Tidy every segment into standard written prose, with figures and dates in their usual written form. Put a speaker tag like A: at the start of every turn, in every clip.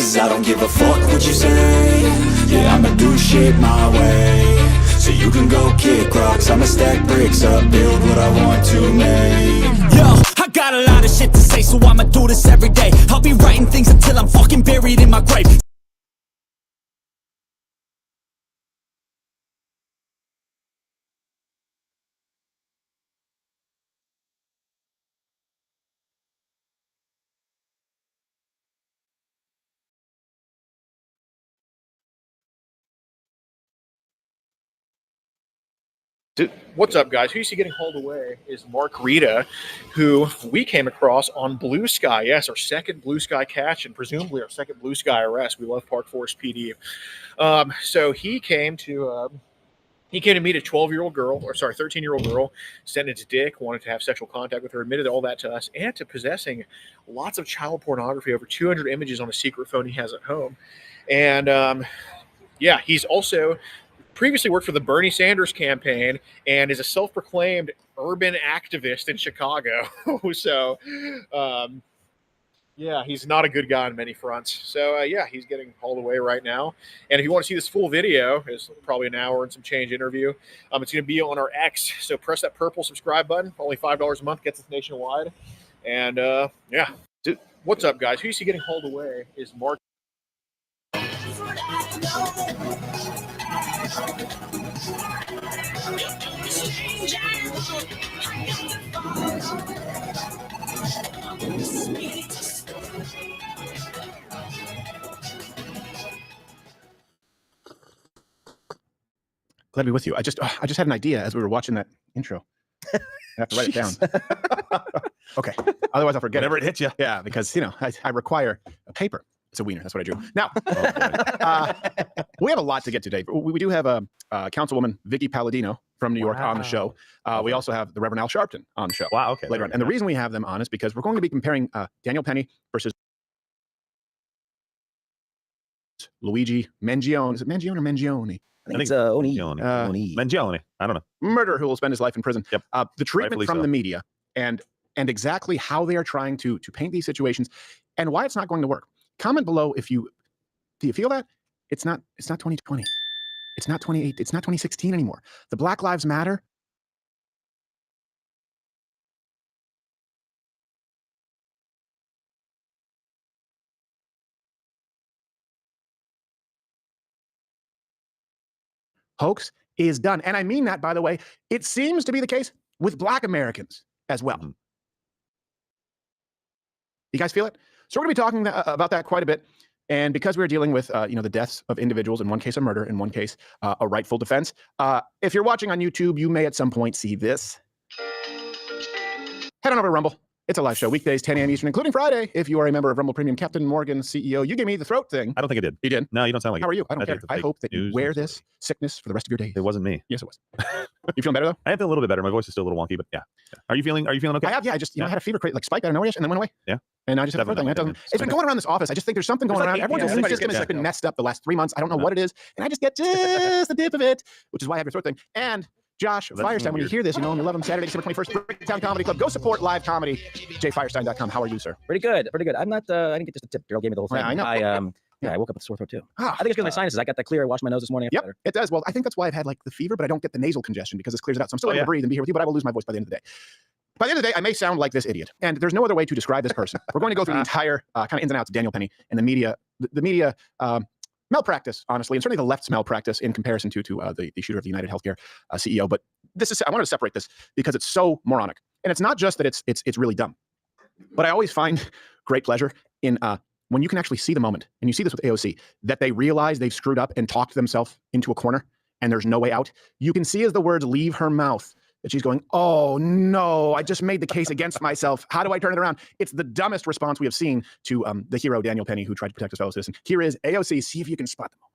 A: cause I don't give a fuck what you say. Yeah, I'ma do shit my way. So you can go kick rocks, I'ma stack bricks up, build what I want to make.
B: Yo, I got a lot of shit to say, so I'ma do this every day. I'll be writing things until I'm fucking buried in my grave.
C: What's up, guys? Who you see getting hauled away is Mark Rita, who we came across on Blue Sky. Yes, our second Blue Sky catch and presumably our second Blue Sky arrest. We love Park Forest PD. So he came to meet a 12-year-old girl, or sorry, 13-year-old girl, sent its dick, wanted to have sexual contact with her, admitted all that to us, and to possessing lots of child pornography, over 200 images on a secret phone he has at home. And yeah, he's also previously worked for the Bernie Sanders campaign and is a self-proclaimed urban activist in Chicago. So, yeah, he's not a good guy on many fronts. So, yeah, he's getting hauled away right now. And if you want to see this full video, it's probably an hour and some change interview. It's going to be on our X. So press that purple subscribe button. Only $5 a month gets us nationwide. And, yeah. What's up, guys? Who you see getting hauled away is Mark.
D: Glad to be with you. I just had an idea as we were watching that intro. I have to write it down. Okay. Otherwise I'll forget.
E: Whenever it hits you.
D: Yeah, because I require a paper. It's a wiener. That's what I drew. Now, we have a lot to get to today. We do have a Councilwoman Vicky Palladino from New York on the show. We also have the Reverend Al Sharpton on the show.
E: Wow, okay.
D: Later on. And the reason we have them on is because we're going to be comparing Daniel Penny versus Luigi Mangione. Is it Mangione or Mangione?
F: I think it's Oni.
E: Mangione. I don't know.
D: Murderer who will spend his life in prison.
E: Yep.
D: The treatment
E: Rightfully
D: from
E: so.
D: the media and exactly how they are trying to paint these situations and why it's not going to work. Comment below if do you feel that? It's not 2020. It's not 28. It's not 2016 anymore. The Black Lives Matter. Hoax is done. And I mean that, by the way. It seems to be the case with Black Americans as well.
E: Mm-hmm.
D: You guys feel it? So we're going to be talking about that quite a bit. And because we're dealing with, the deaths of individuals, in one case a murder, in one case a rightful defense. If you're watching on YouTube, you may at some point see this. Head on over to Rumble. It's a live show, weekdays, 10 a.m. Eastern, including Friday. If you are a member of Rumble Premium, Captain Morgan, CEO, you gave me the throat thing.
E: I don't think I did.
D: You did?
E: No, you don't sound like it.
D: How are you? I don't care. I hope that you wear this sickness for the rest of your days.
E: It wasn't me.
D: Yes, it was. You feeling better though?
E: I feel a little bit better. My voice is still a little wonky, but yeah. Are you feeling okay?
D: I have, yeah. I just, I had a fever, like spike out of nowhere, and then went away.
E: Yeah.
D: And I just had a throat thing. It's been going around this office. I just think there's something going around. Everyone's immune system has been messed up the last 3 months. I don't know what it is, and I just get just the dip of it, which is why I have your throat thing. And Josh Firestein, when you hear this, you know him, you love him. Saturday, December 21st, Bricktown Comedy Club. Go support live comedy. JFirestein.com. How are you, sir?
F: Pretty good. I'm not. I didn't get just a tip. Daryl gave me the whole thing.
D: Yeah, I know.
F: I woke up with a sore throat too.
D: Ah,
F: I think it's because my sinuses. I got that clear. I washed my nose this morning.
D: Yep, it does. Well, I think that's why I've had like the fever, but I don't get the nasal congestion because it clears it out. So I'm still able to breathe and be here with you, but I will lose my voice by the end of the day. By the end of the day, I may sound like this idiot, and there's no other way to describe this person. We're going to go through the entire kind of ins and outs of Daniel Penny and the media, malpractice, honestly, and certainly the left's malpractice in comparison to the shooter of the United Healthcare CEO. But I wanted to separate this because it's so moronic, and it's not just that it's really dumb, but I always find great pleasure in when you can actually see the moment, and you see this with AOC, that they realize they've screwed up and talked themselves into a corner, and there's no way out. You can see as the words leave her mouth that she's going, oh no, I just made the case against myself. How do I turn it around? It's the dumbest response we have seen to the hero, Daniel Penny, who tried to protect his fellow citizen. Here is AOC. See if you can spot the moment.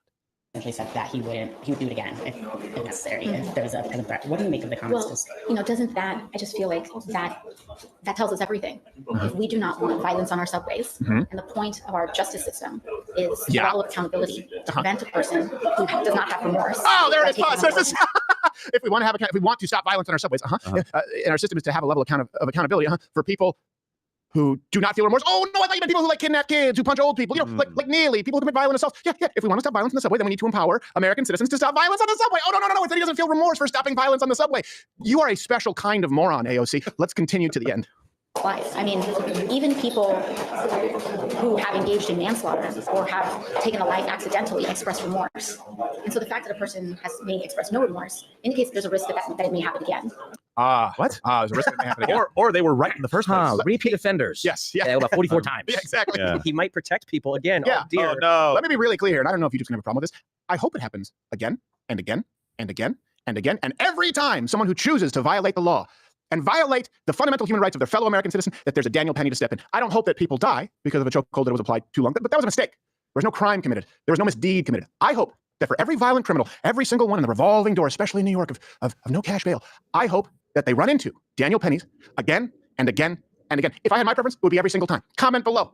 G: Essentially said that he would do it again if necessary, if there was a present threat. What do you make of the comments?
H: Well, doesn't that, I just feel like that tells us everything. If we do not want violence on our subways, and the point of our justice system is level of accountability to prevent a person who does not have remorse.
D: Oh, there it is. If we want to stop violence on our subways, and our system is to have a level of accountability for people who do not feel remorse. Oh no, I thought you meant people who like kidnap kids, who punch old people, like Neely, people who commit violent assaults. Yeah. If we want to stop violence in the subway, then we need to empower American citizens to stop violence on the subway. Oh no, it's that he doesn't feel remorse for stopping violence on the subway. You are a special kind of moron, AOC. Let's continue to the end.
H: Life. I mean, even people who have engaged in manslaughter or have taken a life accidentally express remorse. And so the fact that a person has may express no remorse indicates there's a risk that it may happen again.
D: What? There's a risk that it may happen again.
E: Or they were right in the first place.
F: Repeat offenders.
D: Yes. Yeah.
F: About 44 times.
D: Yeah, exactly.
E: Yeah.
F: He might protect people again.
D: Yeah.
F: Oh, dear.
E: Oh, no.
D: Let me be really clear here, and I don't know if you just have a problem with this. I hope it happens again and again and again and again, and every time someone who chooses to violate the law and violate the fundamental human rights of their fellow American citizen, that there's a Daniel Penny to step in. I don't hope that people die because of a chokehold that was applied too long, but that was a mistake. There was no crime committed. There was no misdeed committed. I hope that for every violent criminal, every single one in the revolving door, especially in New York of no cash bail, I hope that they run into Daniel Penny's again and again and again. If I had my preference, it would be every single time. Comment below.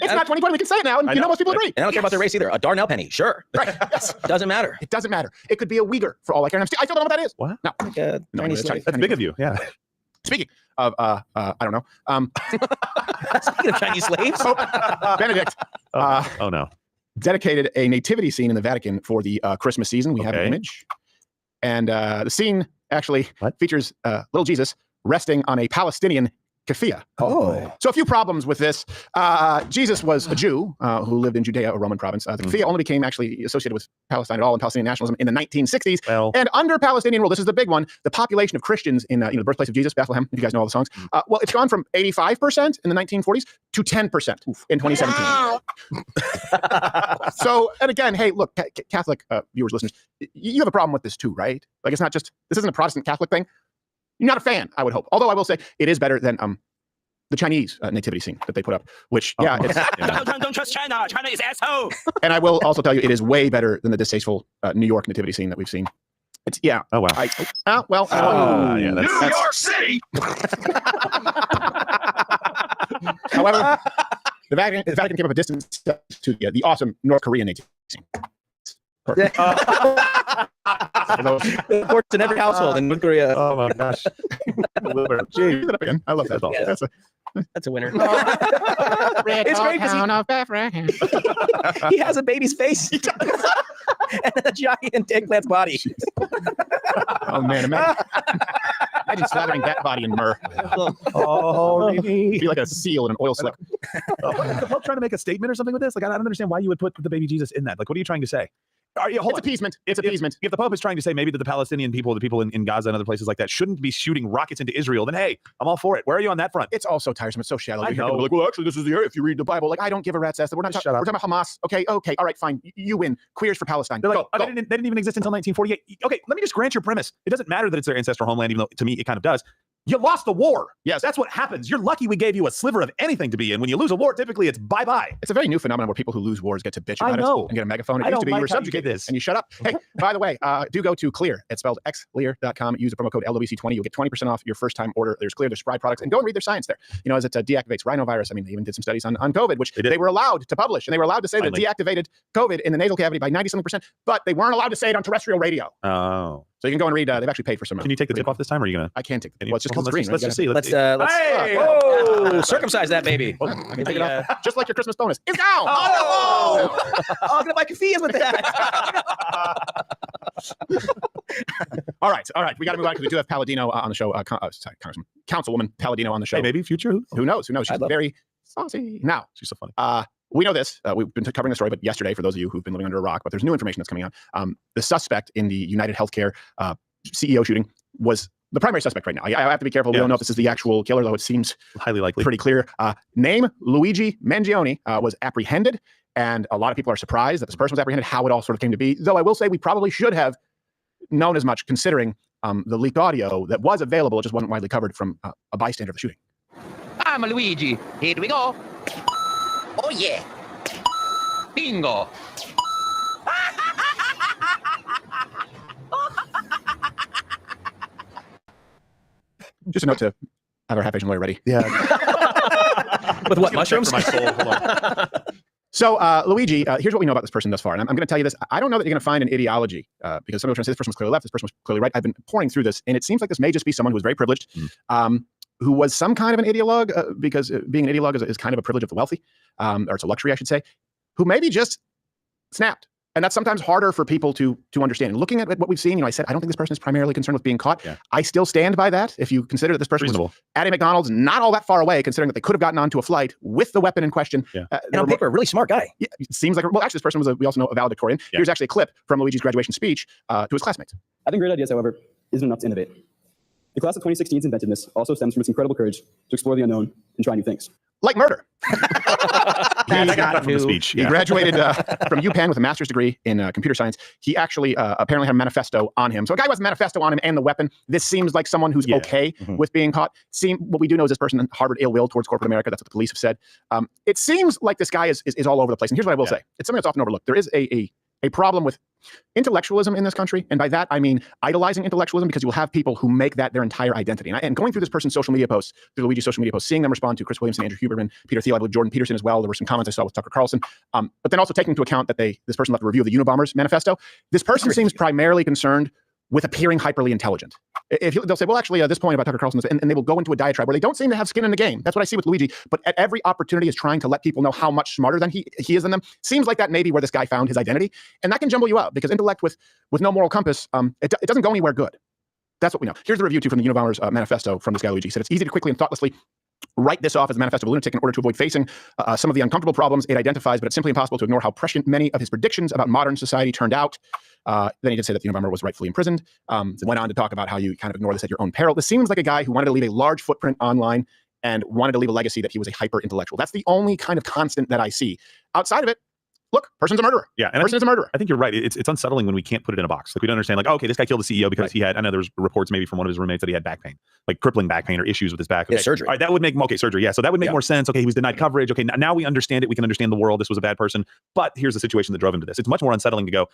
D: It's not 2020. We can say it now, and most people agree.
F: And I don't care about their race either. A Darnell Penny, sure.
D: Right. Yes.
F: Doesn't matter.
D: It doesn't matter. It could be a Uyghur for all I care. And I still don't know what that is.
E: What?
D: No.
F: Like a Chinese slave.
E: That's big of you. Yeah.
D: Speaking of, I don't know.
F: Speaking of Chinese slaves.
D: Pope Benedict
E: Oh no.
D: dedicated a nativity scene in the Vatican for the Christmas season. We have an
E: Okay.
D: image. And the scene actually features little Jesus resting on a Palestinian keffiyeh.
F: Oh.
D: So a few problems with this. Jesus was a Jew who lived in Judea, a Roman province. The keffiyeh only became actually associated with Palestine at all and Palestinian nationalism in the 1960s.
E: Well,
D: And under Palestinian rule, this is the big one, the population of Christians in the birthplace of Jesus, Bethlehem, if you guys know all the songs, well, it's gone from 85% in the 1940s to 10% in 2017. So, and again, hey, look, Catholic viewers, listeners, you have a problem with this too, right? Like, it's not just, this isn't a Protestant Catholic thing. You're not a fan, I would hope. Although I will say it is better than the Chinese nativity scene that they put up, which, it's,
B: Don't trust China. China is asshole.
D: and I will also tell you, it is way better than the distasteful New York nativity scene that we've seen. It's,
E: Oh wow.
D: Yeah,
E: New
D: York
B: City.
D: However, the Vatican came up a distance to the awesome North Korean nativity scene.
F: Of course, in every household in North Korea.
E: Oh my gosh.
D: Jeez, I love that.
F: Yeah. That's a winner.
D: It's
F: great because he has a baby's face and a giant eggplant's body.
D: Oh man, imagine slathering that body in myrrh.
E: Oh,
D: Be like a seal in an oil slick.
E: Is the Pope trying to make a statement or something with this? Like, I don't understand why you would put the baby Jesus in that. Like, what are you trying to say?
D: It's appeasement. It's appeasement.
E: If the Pope is trying to say maybe that the Palestinian people, the people in Gaza and other places like that, shouldn't be shooting rockets into Israel, then hey, I'm all for it. Where are you on that front?
D: It's all so tiresome. It's so shallow.
E: I
D: You hear
E: know.
D: people like, well, actually, this is the if you read the Bible. Like, I don't give a rat's ass. We're not
E: Just
D: talking.
E: shut
D: We're
E: up.
D: talking about Hamas. Okay, all right, fine. You win. Queers for Palestine.
E: They're like,
D: Go,
E: oh,
D: go.
E: they didn't even exist until 1948. Okay, let me just grant your premise. It doesn't matter that it's their ancestral homeland, even though to me it kind of does. You lost the war.
D: Yes.
E: That's what happens. You're lucky we gave you a sliver of anything to be in. When you lose a war, typically it's bye-bye.
D: It's a very new phenomenon where people who lose wars get to bitch
E: I
D: about
E: know.
D: it and get a megaphone. It
E: I
D: used to
E: don't
D: be you were
E: like how you did
D: subjugated
E: this.
D: and you shut up. Hey, by the way, do go to Clear. It's spelled xlear.com. Use the promo code LWC20. You'll get 20% off your first time order. There's Clear, there's Spry products, and go and read their science there. As it deactivates rhinovirus. I mean, they even did some studies on COVID, which they were allowed to publish, and they were allowed to say
E: Finally.
D: that it deactivated COVID in the nasal cavity by 97%, but they weren't allowed to say it on terrestrial radio.
E: Oh.
D: So you can go and read. They've actually paid for some.
E: Can you take the tip off this time, or are you gonna?
D: I can't take the.
E: Can you-
D: Well, it's just because it's green.
E: Let's just see.
F: Let's
E: Hey!
F: oh, circumcise that baby.
D: I can take it off. Just like your Christmas bonus. It's gone.
F: Oh, I'm gonna buy keffiyehs with that.
D: All right. We got to move on because we do have Palladino on the show. Councilwoman Palladino on the show.
E: Hey, maybe future.
D: Who knows? She's very saucy. Now,
E: She's so funny.
D: we know this. We've been covering the story, but yesterday, for those of you who've been living under a rock, but there's new information that's coming out. The suspect in the United Healthcare CEO shooting was the primary suspect right now. I have to be careful. We don't know if this is the actual killer, though it seems
E: Highly likely.
D: pretty clear. Name Luigi Mangione was apprehended, and a lot of people are surprised that this person was apprehended, how it all sort of came to be. Though I will say we probably should have known as much, considering the leaked audio that was available. It just wasn't widely covered from a bystander of the shooting.
I: I'm Luigi. Here we go. Oh yeah. Bingo.
D: Just a note to have our half-Asian lawyer ready.
E: Yeah.
F: With what, mushrooms?
E: For my soul. Hold on.
D: So, Luigi, here's what we know about this person thus far. And I'm going to tell you this. I don't know that you're going to find an ideology because some people are trying to say this person was clearly left, this person was clearly right. I've been pouring through this, and it seems like this may just be someone who was very privileged, who was some kind of an ideologue, because being an ideologue is kind of a privilege of the wealthy, or it's a luxury, I should say, who maybe just snapped. And that's sometimes harder for people to understand. And looking at what we've seen, I said, I don't think this person is primarily concerned with being caught.
E: Yeah.
D: I still stand by that. If you consider that this person was at a McDonald's, not all that far away, considering that they could have gotten onto a flight with the weapon in question.
F: Yeah. And on paper, a really smart guy.
D: Yeah, it seems like, well, actually, this person was, we also know, a valedictorian. Yeah. Here's actually a clip from Luigi's graduation speech to his classmates.
J: Having great ideas, however, isn't enough to innovate. The class of 2016's inventiveness also stems from its incredible courage to explore the unknown and try new things.
D: Like murder.
E: I got it from the speech.
D: He graduated from UPenn with a master's degree in computer science. He actually apparently had a manifesto on him. So a guy who has a manifesto on him and the weapon, this seems like someone who's okay with being caught. What we do know is this person harbored ill will towards corporate America. That's what the police have said. It seems like this guy is all over the place. And here's what I will say. It's something that's often overlooked. There is a problem with intellectualism in this country. And by that, I mean idolizing intellectualism, because you will have people who make that their entire identity. And going through this person's social media posts, through Luigi's social media posts, seeing them respond to Chris Williamson, Andrew Huberman, Peter Thiel, I believe Jordan Peterson as well. There were some comments I saw with Tucker Carlson. But then also taking into account that this person left a review of the Unabomber's manifesto. This person seems primarily concerned with appearing hyperly intelligent. They'll say, well, actually, this point about Tucker Carlson, and they will go into a diatribe where they don't seem to have skin in the game. That's what I see with Luigi. But at every opportunity is trying to let people know how much smarter than he is than them. Seems like that may be where this guy found his identity. And that can jumble you out, because intellect with no moral compass, it doesn't go anywhere good. That's what we know. Here's the review, too, from the Unabomber's manifesto from this guy, Luigi. He said, it's easy to quickly and thoughtlessly write this off as a manifesto of a lunatic in order to avoid facing some of the uncomfortable problems it identifies, but it's simply impossible to ignore how prescient many of his predictions about modern society turned out. Then he did say that the Unabomber was rightfully imprisoned. Went on to talk about how you kind of ignore this at your own peril. This seems like a guy who wanted to leave a large footprint online and wanted to leave a legacy that he was a hyper-intellectual. That's the only kind of constant that I see. Outside of it, look, person's a murderer.
E: Yeah, and person is a murderer. I think you're right. It's unsettling when we can't put it in a box. Like, we don't understand, like, oh, okay, this guy killed the CEO because he had, I know there was reports maybe from one of his roommates that he had back pain, like crippling back pain or issues with his back. Okay.
F: Yeah, surgery.
E: All right, that would make, surgery. Yeah, so that would make more sense. Okay, he was denied coverage. Okay, now we understand it. We can understand the world. This was a bad person. But here's the situation that drove him to this. It's much more unsettling to go,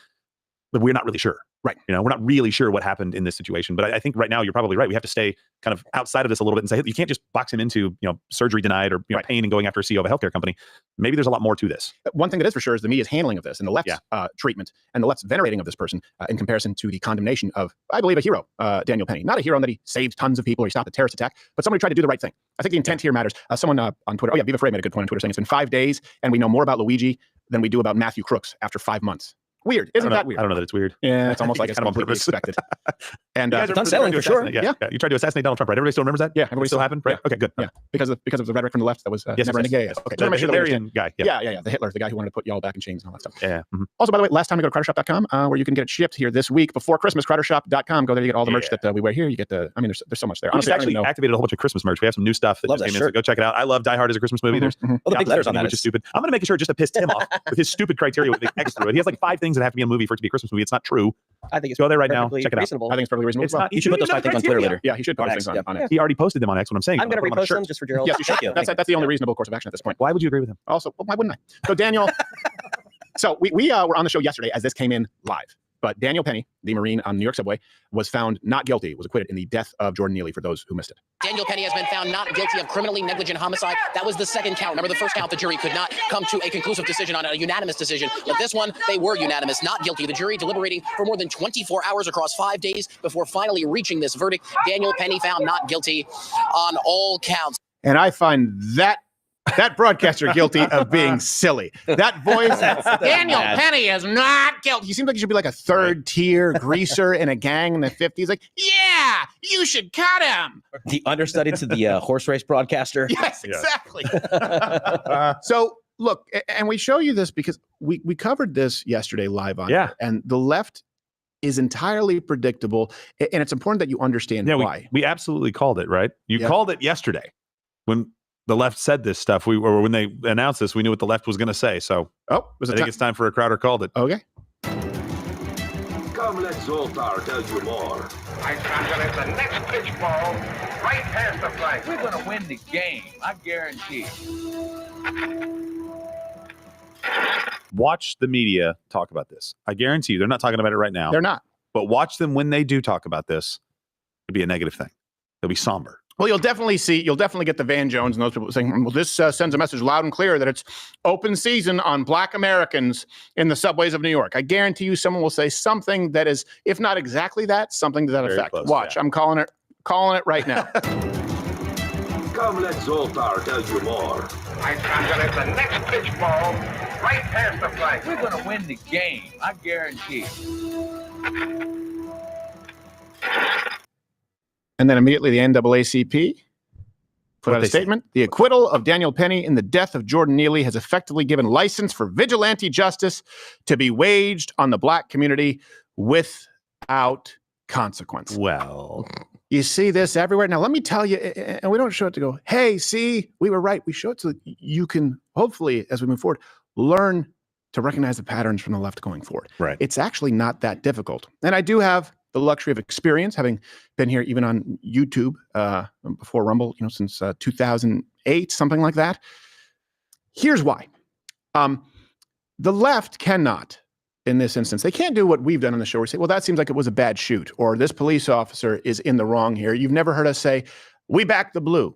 E: but we're not really sure. Right. We're not really sure what happened in this situation. But I think right now you're probably right. We have to stay kind of outside of this a little bit and say, you can't just box him into, surgery denied or pain and going after a CEO of a healthcare company. Maybe there's a lot more to this. One thing that is for sure is the media's handling of this and the left's treatment and the left's venerating of this person in comparison to the condemnation of, I believe, a hero, Daniel Penny. Not a hero in that he saved tons of people or he stopped a terrorist attack, but somebody tried to do the right thing. I think the intent here matters. Someone on Twitter, Viva Frey made a good point on Twitter saying it's been 5 days and we know more about Luigi than we do about Matthew Crooks after 5 months. Weird. Isn't that weird? I don't know that it's weird.
D: Yeah, it's almost like it's
E: kind of
D: completely expected. And
F: it's unsettling for sure.
E: Yeah. You tried to assassinate Donald Trump, right? Everybody still remembers that?
D: Yeah. Everybody
E: still happened, right?
D: Yeah.
E: Okay, good.
D: Yeah. Because of the rhetoric from the left that was never ending gay. Okay.
E: The Hitlerian guy.
D: Yeah. The Hitler, the guy who wanted to put y'all back in chains and all that stuff.
E: Yeah. Mm-hmm.
D: Also, by the way, last time you go to CrowderShop.com, where you can get it shipped here this week before Christmas. CrowderShop.com. Go there, you get all the merch that we wear here. You get the, there's so much there.
E: Honestly, actually activated a whole bunch of Christmas merch. We have some new stuff that just came in, so go check it out. I love Die Hard as a Christmas movie. There's
F: the big letters on that,
E: which is stupid. I'm going to make sure just to piss Tim off with his stupid criteria with the X through it. He has like 5 things that have to be in a movie for it to be a Christmas movie. It's not true.
F: I think it's
E: go there right now. Check it out.
F: Reasonable.
D: I think it's perfectly reasonable.
E: It's not,
F: you should put those 5 things on Twitter later.
D: Yeah, he should put things on X.
E: He already posted them on X. What I'm saying.
F: I'm going to repost them just for Gerald.
D: Yes, you should. That's the only reasonable course of action at this point.
E: Why would you agree with him?
D: Also, why wouldn't I? So Daniel, so we were on the show yesterday as this came in live. But Daniel Penny, the Marine on the New York subway, was found not guilty, was acquitted in the death of Jordan Neely, for those who missed it.
K: Daniel Penny has been found not guilty of criminally negligent homicide. That was the second count. Remember, the first count, the jury could not come to a conclusive decision on a unanimous decision. But this one, they were unanimous, not guilty. The jury deliberating for more than 24 hours across 5 days before finally reaching this verdict. Daniel Penny found not guilty on all counts.
D: And I find that broadcaster guilty of being silly. That voice, Daniel Penny is not guilty. He seems like he should be like a third-tier greaser in a gang in the 50s. Like, yeah, you should cut him.
F: The understudy to the horse race broadcaster.
D: Yes, exactly. So, look, and we show you this because we covered this yesterday live on air, and the left is entirely predictable, and it's important that you understand why.
E: We absolutely called it, right? You called it yesterday when the left said this stuff. When they announced this, we knew what the left was going to say. So, I think it's time for a Crowder called it.
D: Okay.
L: Come, let Zoltar tell you more.
M: I calculate the next pitch ball right past the flag. We're going to win the game. I guarantee it.
E: Watch the media talk about this. I guarantee you, they're not talking about it right now.
D: They're not.
E: But watch them when they do talk about this. It'll be a negative thing. It'll be somber.
D: Well, you'll definitely get the Van Jones and those people saying, well, this sends a message loud and clear that it's open season on Black Americans in the subways of New York. I guarantee you someone will say something that is, if not exactly that, something to that effect.
E: Close,
D: watch. I'm calling it right now.
L: Come, let Zoltar tell you more.
M: I'm gonna hit the next pitch ball right past the flag. We're gonna win the game. I guarantee it.
D: And then immediately the NAACP put out a statement. The acquittal of Daniel Penny in the death of Jordan Neely has effectively given license for vigilante justice to be waged on the black community without consequence.
E: Well,
D: you see this everywhere. Now, let me tell you, and we don't show it to go, hey, see, we were right. We show it so that you can, hopefully, as we move forward, learn to recognize the patterns from the left going forward.
E: Right.
D: It's actually not that difficult. And I do have the luxury of experience, having been here even on YouTube before Rumble, since 2008, something like that. Here's why. The left cannot, in this instance, they can't do what we've done on the show. We say, well, that seems like it was a bad shoot, or this police officer is in the wrong here. You've never heard us say, we back the blue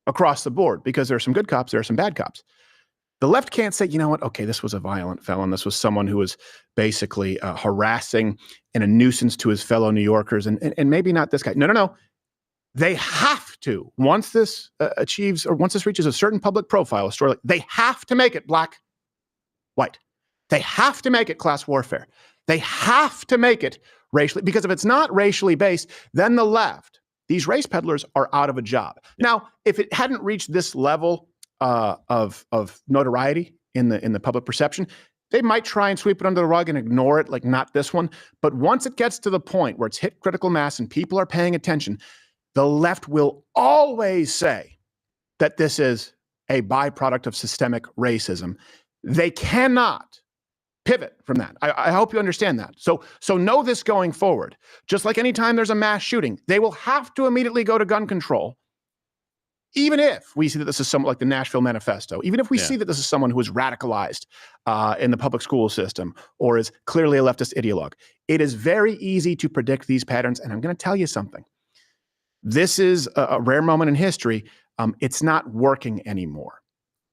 D: across the board, because there are some good cops, there are some bad cops. The left can't say, you know what, okay, this was a violent felon. This was someone who was basically harassing and a nuisance to his fellow New Yorkers, and maybe not this guy. No. They have to, once this achieves, or once this reaches a certain public profile, a story like, they have to make it black, white. They have to make it class warfare. They have to make it racially, because if it's not racially based, then the left, these race peddlers, are out of a job. Yeah. Now, if it hadn't reached this level of notoriety in the public perception, they might try and sweep it under the rug and ignore it, like not this one. But once it gets to the point where it's hit critical mass and people are paying attention, the left will always say that this is a byproduct of systemic racism. They cannot pivot from that. I hope you understand that. So know this going forward. Just like anytime there's a mass shooting, they will have to immediately go to gun control. Even if we see that this is somewhat like the Nashville Manifesto, even if we see that this is someone who is radicalized in the public school system or is clearly a leftist ideologue, it is very easy to predict these patterns. And I'm going to tell you something. This is a rare moment in history. It's not working anymore.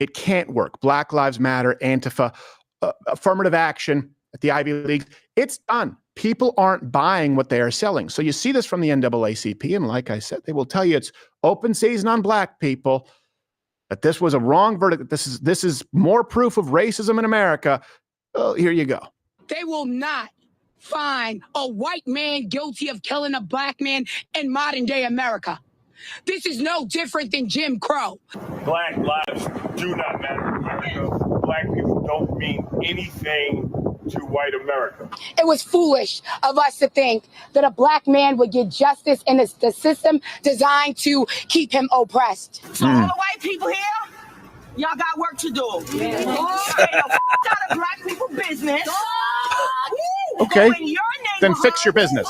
D: It can't work. Black Lives Matter, Antifa, affirmative action at the Ivy League, it's done. People aren't buying what they are selling. So you see this from the NAACP, and like I said, they will tell you it's open season on black people, that this was a wrong verdict, that this is more proof of racism in America. Oh, here you go.
N: They will not find a white man guilty of killing a black man in modern day America. This is no different than Jim Crow.
O: Black lives do not matter in America. Black people don't mean anything to white America.
N: It was foolish of us to think that a black man would get justice in the system designed to keep him oppressed.
P: So all the white people here, y'all got work to do. Yeah. Out of black people business.
D: Okay, then fix your business.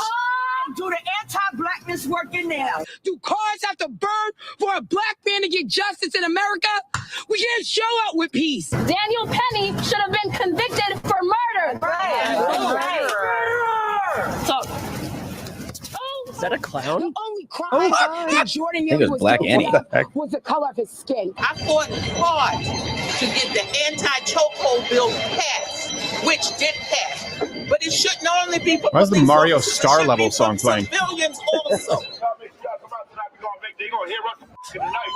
P: Do the anti-blackness work in there.
N: Do cars have to burn for a black man to get justice in America? We can't show up with peace.
Q: Daniel Penny should have been convicted for murder.
P: Right.
Q: So,
F: is that a clown?
N: The only crime that Jordan Neely was
F: Black Annie
N: was the color of his skin.
R: I fought hard to get the anti-chokehold bill passed, which did pass. But it should not only be for
D: why's the Mario Star level song playing?
R: Civilians also.
O: They're gonna hear us tonight.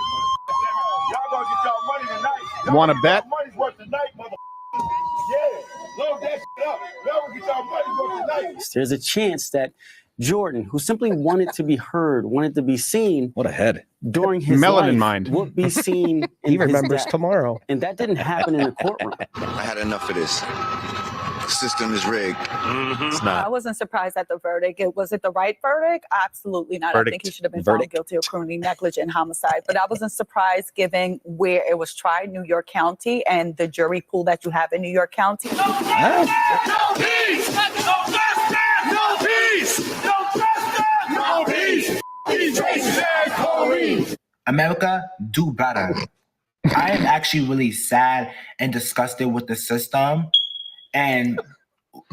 O: Y'all gonna get y'all money tonight.
D: Want to bet?
O: Money's worth tonight, mother. Yeah, load that shit up. Y'all gonna get y'all money's worth tonight.
S: There's a chance that Jordan, who simply wanted to be heard, wanted to be seen.
F: What a head.
S: During his
D: Melon
S: life,
D: in mind.
S: would be seen in
F: He remembers
S: his death.
F: tomorrow.
S: And that didn't happen in the courtroom.
T: I had enough of this. The system is rigged.
E: It's not.
U: I wasn't surprised at the verdict. Was it the right verdict? Absolutely not. I think he should have been found guilty of criminally negligent homicide. But I wasn't surprised given where it was tried, New York County, and the jury pool that you have in New York County.
O: No peace! No justice! No peace! No justice! No peace! These racist ass police!
V: America, do better. I am actually really sad and disgusted with the system. And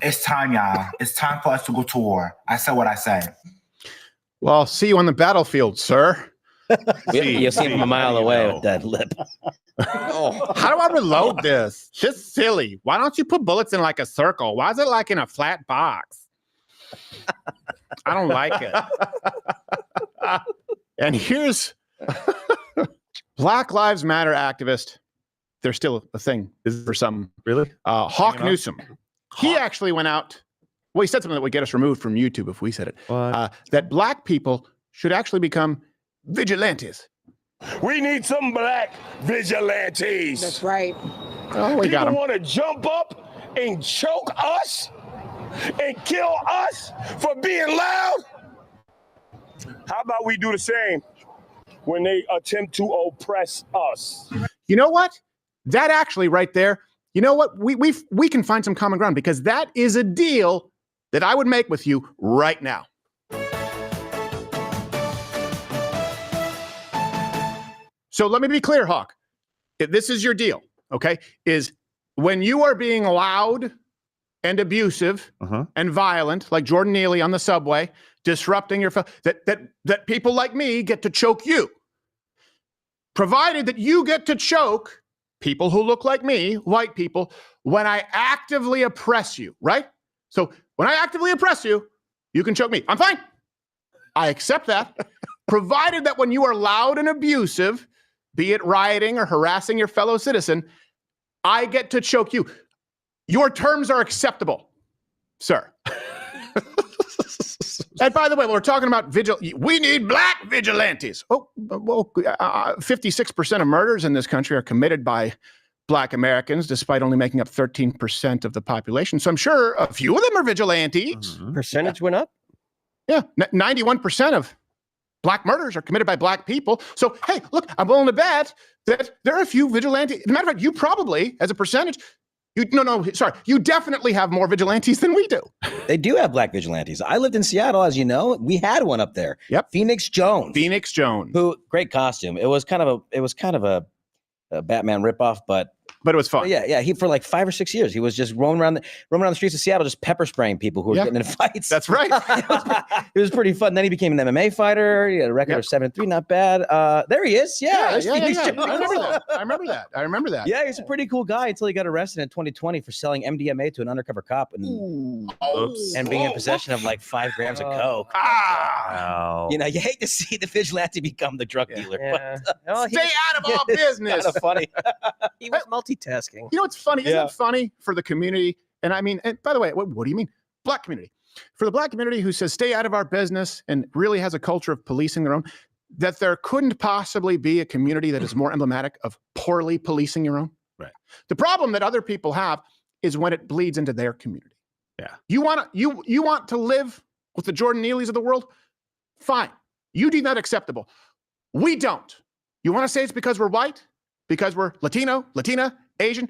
V: it's time, y'all. It's time for us to go to war. I said what I said.
D: Well, see you on the battlefield, sir.
F: You'll see him from a mile away with that lip.
D: Oh, how do I reload this? Just silly. Why don't you put bullets in like a circle? Why is it like in a flat box? I don't like it. And here's Black Lives Matter activist. They're still a thing for some.
E: Really?
D: Hawk Newsom. He actually went out. Well, he said something that would get us removed from YouTube if we said it. That black people should actually become vigilantes.
O: We need some black vigilantes.
N: That's right.
D: Oh, we got 'em.
O: People want to jump up and choke us and kill us for being loud. How about we do the same when they attempt to oppress us?
D: You know what? That actually right there, you know what? We can find some common ground because that is a deal that I would make with you right now. So let me be clear, Hawk. If this is your deal, okay? Is when you are being loud and abusive and violent, like Jordan Neely on the subway, disrupting your that people like me get to choke you. Provided that you get to choke people who look like me, white people, when I actively oppress you, right? So when I actively oppress you, you can choke me. I'm fine. I accept that. Provided that when you are loud and abusive, be it rioting or harassing your fellow citizen, I get to choke you. Your terms are acceptable, sir. And by the way, we're talking about we need black vigilantes. Oh, well, 56% of murders in this country are committed by black Americans, despite only making up 13% of the population. So I'm sure a few of them are vigilantes.
F: Percentage went up?
D: Yeah, 91% of black murders are committed by black people. So, hey, look, I'm willing to bet that there are a few vigilantes. As a matter of fact, you probably, as a percentage, you definitely have more vigilantes than we do.
F: They do have black vigilantes. I lived in Seattle, as you know. We had one up there.
D: Yep.
F: Phoenix Jones.
D: Who
F: great costume. It was kind of a Batman ripoff, but
D: it was fun.
F: Yeah. He for like 5 or 6 years, he was just roaming around the streets of Seattle, just pepper spraying people who were getting in fights.
D: That's right.
F: It was pretty fun. Then he became an MMA fighter. He had a record of 7-3, not bad. There he is. Yeah.
D: I remember that.
F: Yeah, he's a pretty cool guy until he got arrested in 2020 for selling MDMA to an undercover cop and being in possession of like 5 grams of coke.
E: Wow.
F: You know, you hate to see the vigilante become the drug dealer.
D: Yeah. But, stay out of our business.
F: Kind of funny.
A: He was multitasking.
D: You know what's funny? Isn't it funny for the community? And I mean, and by the way, what do you mean? Black community. For the black community who says stay out of our business and really has a culture of policing their own, that there couldn't possibly be a community that is more emblematic of poorly policing your own.
E: Right.
D: The problem that other people have is when it bleeds into their community.
E: Yeah.
D: You want to live with the Jordan Neelys of the world? Fine. You deem that acceptable. We don't. You want to say it's because we're white? Because we're Latino, Latina, Asian,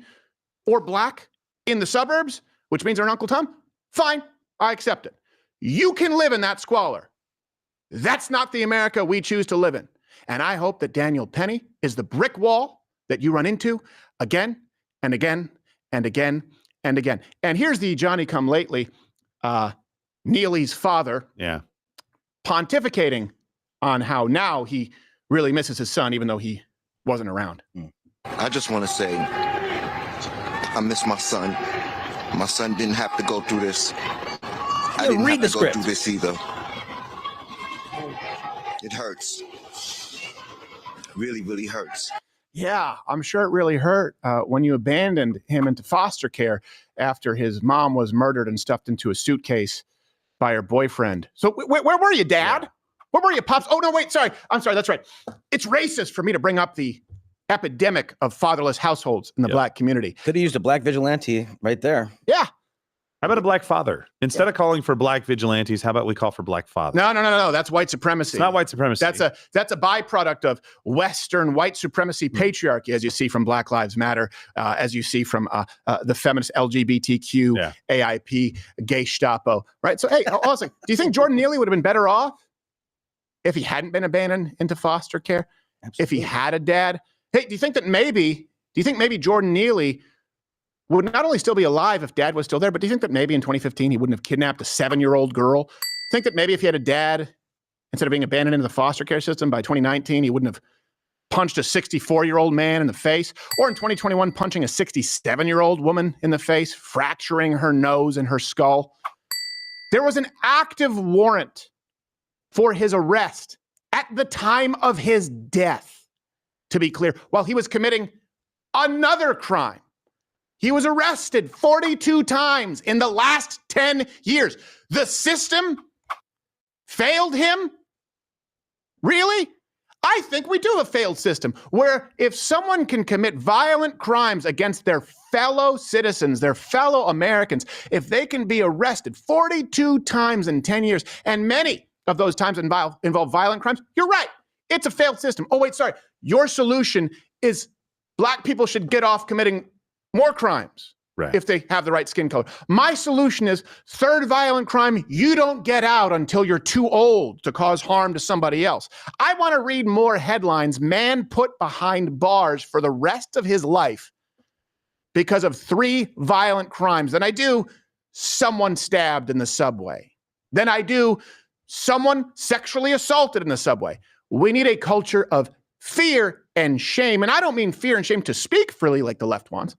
D: or black in the suburbs, which means they're an Uncle Tom? Fine, I accept it. You can live in that squalor. That's not the America we choose to live in. And I hope that Daniel Penny is the brick wall that you run into again and again and again and again. And here's the Johnny-come-lately, Neely's father, pontificating on how now he really misses his son, even though he wasn't around.
T: I just want to say, I miss my son. My son didn't have to go through this. I didn't have to go through this either. It hurts. Really, really hurts.
D: Yeah, I'm sure it really hurt when you abandoned him into foster care after his mom was murdered and stuffed into a suitcase by her boyfriend. So where were you, Dad? Yeah. Where were you, Pops? Oh, no, wait, sorry. I'm sorry, that's right. It's racist for me to bring up the epidemic of fatherless households in the black community.
F: Could have used a black vigilante right there.
D: Yeah.
E: How about a black father? Instead of calling for black vigilantes, how about we call for black fathers?
D: No. That's white supremacy.
E: It's not white supremacy.
D: That's a byproduct of Western white supremacy patriarchy, as you see from Black Lives Matter, as you see from the feminist LGBTQ, AIP, Gestapo, right? So, hey, also, do you think Jordan Neely would have been better off if he hadn't been abandoned into foster care? Absolutely. If he had a dad? Hey, do you think maybe Jordan Neely would not only still be alive if dad was still there, but do you think that maybe in 2015 he wouldn't have kidnapped a 7-year-old girl? Think that maybe if he had a dad, instead of being abandoned into the foster care system by 2019, he wouldn't have punched a 64-year-old man in the face, or in 2021 punching a 67-year-old woman in the face, fracturing her nose and her skull? There was an active warrant for his arrest at the time of his death. to be clear, while he was committing another crime. He was arrested 42 times in the last 10 years. The system failed him? Really? I think we do have a failed system where if someone can commit violent crimes against their fellow citizens, their fellow Americans, if they can be arrested 42 times in 10 years, and many of those times involve violent crimes, you're right. It's a failed system. Oh, wait, sorry. Your solution is black people should get off committing more crimes. Right. If they have the right skin color. My solution is third violent crime, you don't get out until you're too old to cause harm to somebody else. I want to read more headlines, man put behind bars for the rest of his life because of 3 violent crimes than I do someone stabbed in the subway. Then I do someone sexually assaulted in the subway. We need a culture of fear and shame. And I don't mean fear and shame to speak freely like the left wants.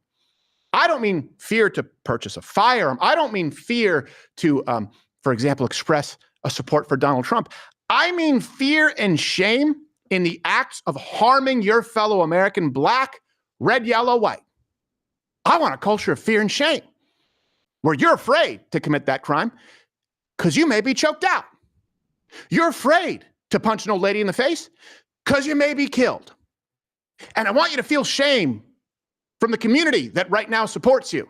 D: I don't mean fear to purchase a firearm. I don't mean fear to, for example, express a support for Donald Trump. I mean fear and shame in the acts of harming your fellow American, black, red, yellow, white. I want a culture of fear and shame where you're afraid to commit that crime because you may be choked out. You're afraid to punch an old lady in the face because you may be killed. And I want you to feel shame from the community that right now supports you.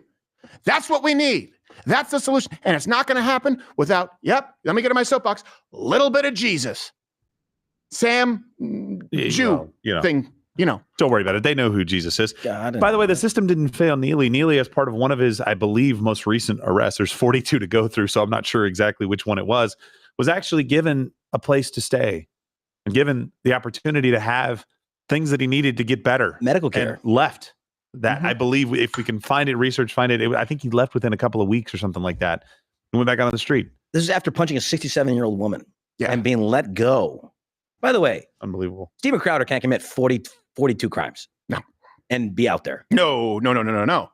D: That's what we need. That's the solution. And it's not going to happen without, let me get to my soapbox, a little bit of Jesus. Sam, Jew thing,
E: Don't worry about it. They know who Jesus is. By the way, the system didn't fail Neely. Neely, as part of one of his, I believe, most recent arrests, there's 42 to go through, so I'm not sure exactly which one it was actually given a place to stay and given the opportunity to have things that he needed to get better.
F: Medical care.
E: And left. That I believe if we can find it, I think he left within a couple of weeks or something like that and went back on the street.
F: This is after punching a 67-year-old woman and being let go. By the way,
E: unbelievable.
F: Steven Crowder can't commit 42 crimes.
D: No.
F: And be out there.
D: No.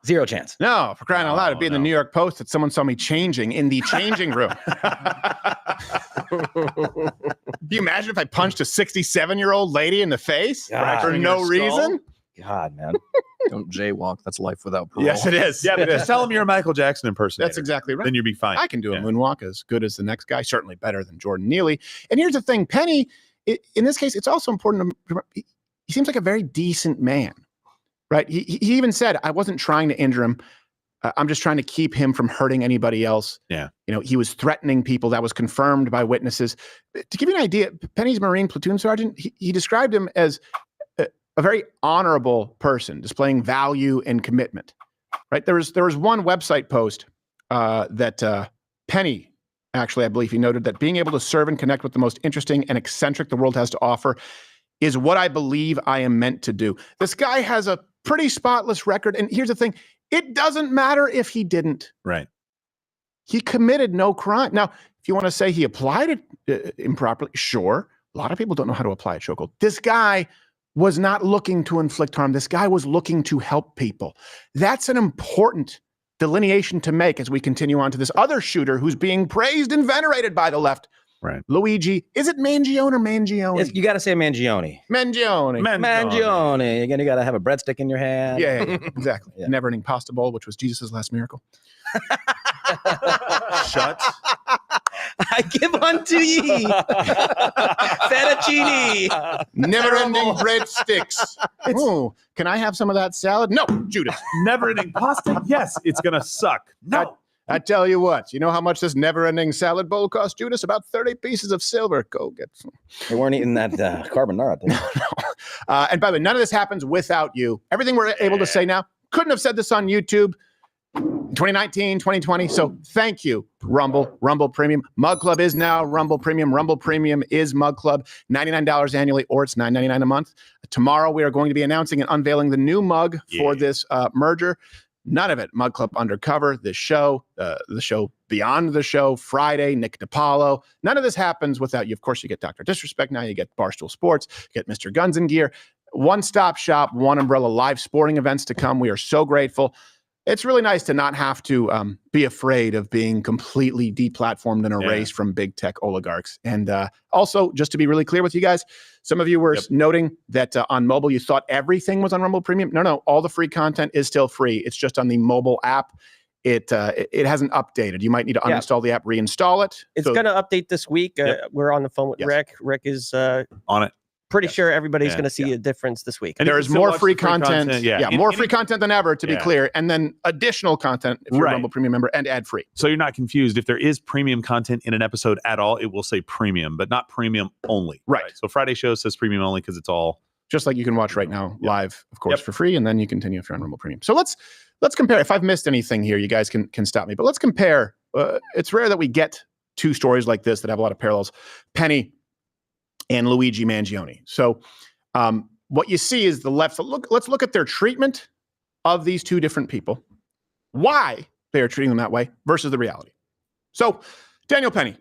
F: Zero chance.
D: No, for crying out loud. It'd be in the New York Post that someone saw me changing in the changing room. Can you imagine if I punched a 67-year-old lady in the face for no reason?
F: God, man.
A: Don't jaywalk. That's life without parole.
D: Yes, it is.
E: Yeah, but just tell him you're a Michael Jackson impersonator.
D: That's exactly right.
E: Then you'd be fine.
D: I can do a moonwalk as good as the next guy, certainly better than Jordan Neely. And here's the thing, Penny, in this case, it's also important to he seems like a very decent man, right? He even said, I wasn't trying to injure him. I'm just trying to keep him from hurting anybody else.
E: Yeah.
D: He was threatening people. That was confirmed by witnesses. To give you an idea, Penny's Marine platoon sergeant, he described him as a very honorable person, displaying value and commitment, right? There was one website post that Penny, actually, I believe he noted that being able to serve and connect with the most interesting and eccentric the world has to offer is what I believe I am meant to do. This guy has a pretty spotless record. And here's the thing. It doesn't matter if he didn't.
E: Right.
D: He committed no crime. Now, if you want to say he applied it improperly, sure. A lot of people don't know how to apply a chokehold. This guy was not looking to inflict harm. This guy was looking to help people. That's an important delineation to make as we continue on to this other shooter who's being praised and venerated by the left.
E: Right.
D: Luigi. Is it Mangione or Mangione?
F: You got to say Mangione.
D: Mangione.
F: Again, you got to have a breadstick in your hand.
D: Yeah, exactly. Yeah. Never-ending pasta bowl, which was Jesus' last miracle.
E: Shut.
F: I give unto ye fettuccine.
D: Never-ending breadsticks. Oh, can I have some of that salad? No, Judas.
E: Never-ending pasta? Yes, it's going to suck. No.
D: I tell you what, you know how much this never-ending salad bowl cost, Judas? About 30 pieces of silver. Go get some.
F: They weren't eating that carbonara.
D: No. And by the way, none of this happens without you. Everything we're able to say now, couldn't have said this on YouTube. 2019, 2020. So thank you, Rumble Premium. Mug Club is now Rumble Premium. Rumble Premium is Mug Club. $99 annually, or it's $9.99 a month. Tomorrow, we are going to be announcing and unveiling the new mug for this merger. None of it. Mug Club Undercover, the show Beyond the Show, Friday, Nick DiPaolo. None of this happens without you. Of course, you get Dr. Disrespect now. You get Barstool Sports. You get Mr. Guns and Gear. One-stop shop, one umbrella, live sporting events to come. We are so grateful. it's really nice to not have to be afraid of being completely deplatformed and erased from big tech oligarchs. And also, just to be really clear with you guys, some of you were noting that on mobile, you thought everything was on Rumble Premium. No, all the free content is still free. It's just on the mobile app. It hasn't updated. You might need to uninstall the app, reinstall it.
C: It's going to update this week. We're on the phone with Rick. Rick is
E: on it.
C: Pretty sure everybody's going to see a difference this week.
D: And there's more free content. More free content than ever, to be clear. And then additional content if you're a Rumble Premium member and ad-free.
E: So you're not confused. If there is premium content in an episode at all, it will say premium, but not premium only.
D: Right.
E: So Friday show says premium only because it's all...
D: Just like you can watch right now live, of course, for free, and then you continue if you're on Rumble Premium. So let's compare. If I've missed anything here, you guys can stop me. But let's compare. It's rare that we get two stories like this that have a lot of parallels. Penny and Luigi Mangione. So what you see is the left. So let's look at their treatment of these two different people, why they are treating them that way versus the reality. So Daniel Penny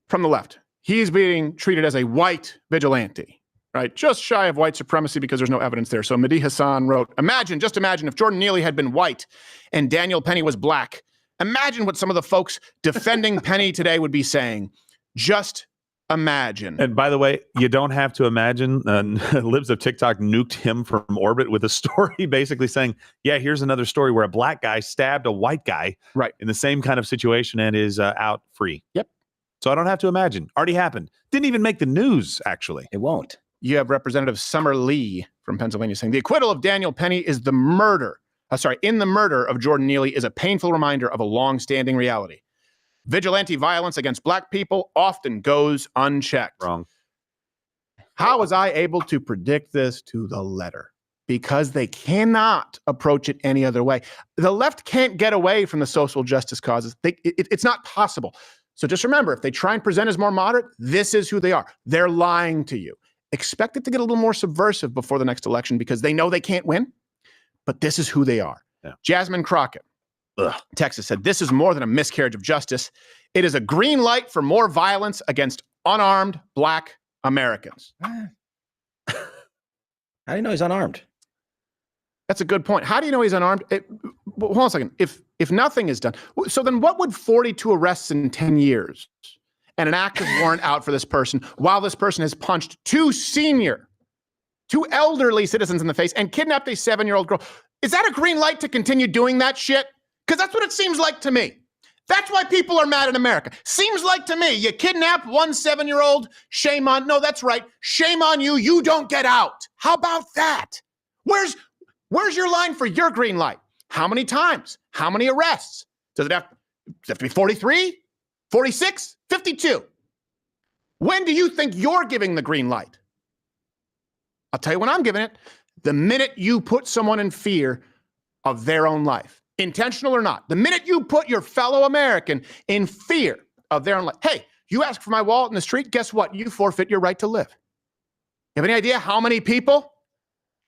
D: from the left, he's being treated as a white vigilante, right? Just shy of white supremacy because there's no evidence there. So Mehdi Hassan wrote, just imagine if Jordan Neely had been white and Daniel Penny was black. Imagine what some of the folks defending Penny today would be saying. Just imagine.
E: And by the way, you don't have to imagine. Libs of TikTok nuked him from orbit with a story basically saying, yeah, here's another story where a black guy stabbed a white guy in the same kind of situation and is out free.
D: Yep.
E: So I don't have to imagine. Already happened. Didn't even make the news, actually.
F: It won't.
D: You have Representative Summer Lee from Pennsylvania saying, the acquittal of Daniel Penny is the murder. In the murder of Jordan Neely is a painful reminder of a long-standing reality. Vigilante violence against black people often goes unchecked.
E: Wrong.
D: How was I able to predict this to the letter? Because they cannot approach it any other way. The left can't get away from the social justice causes. It's not possible. So just remember, if they try and present as more moderate, this is who they are. They're lying to you. Expect it to get a little more subversive before the next election because they know they can't win, but this is who they are.
E: Yeah.
D: Jasmine Crockett, Texas, said, this is more than a miscarriage of justice. It is a green light for more violence against unarmed black Americans.
F: How do you know he's unarmed?
D: That's a good point. How do you know he's unarmed? Hold on a second. If nothing is done, so then what would 42 arrests in 10 years and an active warrant out for this person while this person has punched two elderly citizens in the face and kidnapped a 7-year-old girl? Is that a green light to continue doing that shit? Because that's what it seems like to me. That's why people are mad in America. Seems like to me, you kidnap one 7-year-old, shame on, no, that's right, shame on you, you don't get out. How about that? Where's your line for your green light? How many times? How many arrests? Does it have to be 43, 46, 52? When do you think you're giving the green light? I'll tell you when I'm giving it. The minute you put someone in fear of their own life, intentional or not, the minute you put your fellow American in fear of their own life. Hey, you ask for my wallet in the street, guess what? You forfeit your right to live. You have any idea how many people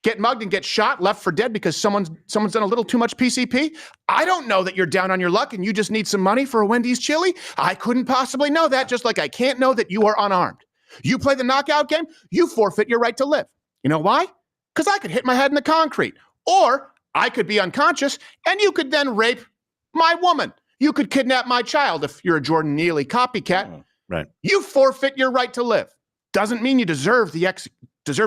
D: get mugged and get shot, left for dead because someone's done a little too much PCP? I don't know that you're down on your luck and you just need some money for a Wendy's chili. I couldn't possibly know that, just like I can't know that you are unarmed. You play the knockout game, you forfeit your right to live. You know why? Because I could hit my head in the concrete, or I could be unconscious, and you could then rape my woman. You could kidnap my child if you're a Jordan Neely copycat.
E: Right.
D: You forfeit your right to live. Doesn't mean you deserve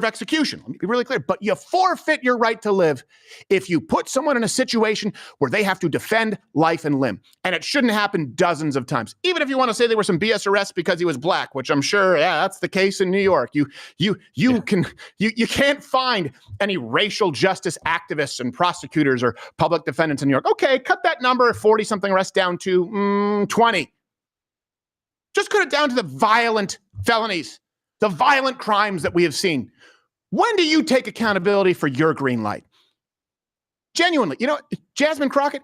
D: execution. Let me be really clear. But you forfeit your right to live if you put someone in a situation where they have to defend life and limb. And it shouldn't happen dozens of times. Even if you want to say they were some BS arrests because he was black, which I'm sure, that's the case in New York. You can't find any racial justice activists and prosecutors or public defendants in New York. Okay, cut that number of 40-something arrests down to 20. Just cut it down to the violent felonies, the violent crimes that we have seen. When do you take accountability for your green light? Genuinely, Jasmine Crockett,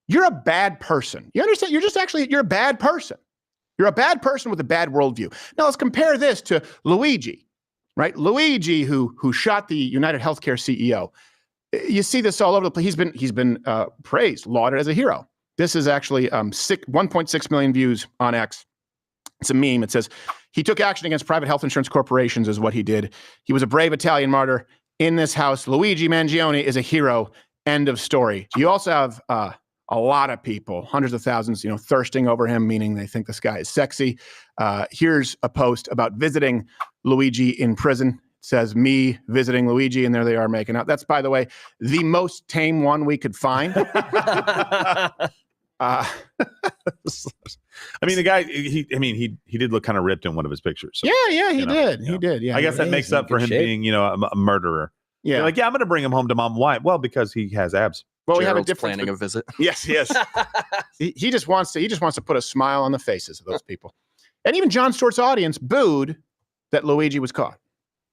D: you're a bad person. You understand? You're a bad person. You're a bad person with a bad worldview. Now let's compare this to Luigi, right? Luigi, who shot the United Healthcare CEO. You see this all over the place. He's been praised, lauded as a hero. This is actually 1.6 million views on X. It's a meme. It says, he took action against private health insurance corporations is what he did. He was a brave Italian martyr in this house. Luigi Mangione is a hero. End of story. You also have a lot of people, hundreds of thousands, thirsting over him, meaning they think this guy is sexy. Here's a post about visiting Luigi in prison. It says, me visiting Luigi, and there they are making out. That's, by the way, the most tame one we could find.
E: I mean, the guy, he did look kind of ripped in one of his pictures. So,
D: he did. He did. Yeah,
E: I guess that makes up for him being, a murderer.
D: Yeah.
E: You're like, I'm going to bring him home to mom and wife. Well, because he has abs.
D: Well, we have a
A: Gerald's
D: difference.
A: planning a visit.
D: Yes, yes. he just wants to put a smile on the faces of those people. And even Jon Stewart's audience booed that Luigi was caught.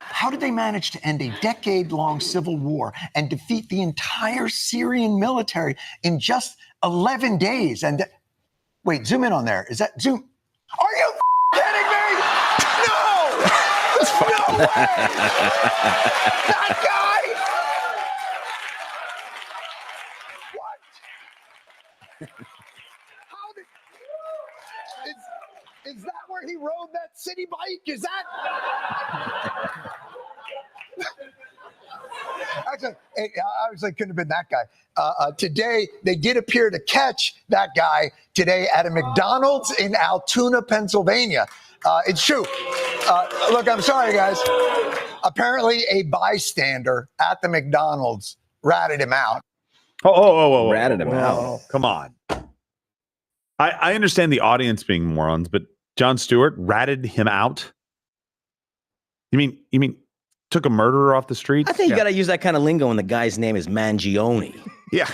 G: How did they manage to end a decade-long civil war and defeat the entire Syrian military in just 11 days? And wait, zoom in on there. Is that zoom? Are you kidding me? No! No way! That guy! What? How did? Is that where he rode that city bike? Is that? Actually, obviously couldn't have been that guy. Today, they did appear to catch that guy today at a McDonald's in Altoona, Pennsylvania. It's true. Look, I'm sorry, guys. Apparently, a bystander at the McDonald's ratted him out.
E: Oh.
F: Ratted him out.
E: Come on. I understand the audience being morons, but Jon Stewart ratted him out? You mean took a murderer off the street?
F: I think you got to use that kind of lingo when the guy's name is Mangione.
D: Yeah.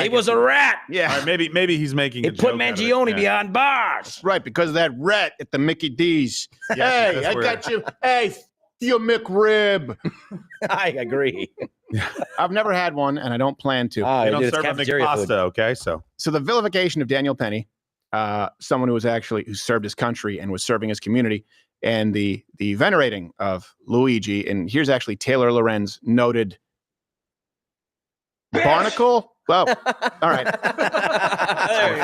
F: He was a rat.
D: Yeah.
E: Maybe he's making
F: It put Mangione behind bars.
D: Right, because of that rat at the Mickey D's.
E: Yeah,
D: hey, I got you. Hey, your McRib.
F: I agree.
D: I've never had one, and I don't plan to.
E: They don't serve them in pasta, okay? So
D: the vilification of Daniel Penny, someone who served his country and was serving his community, and the venerating of Luigi. And here's actually Taylor Lorenz, noted barnacle. Well, all right.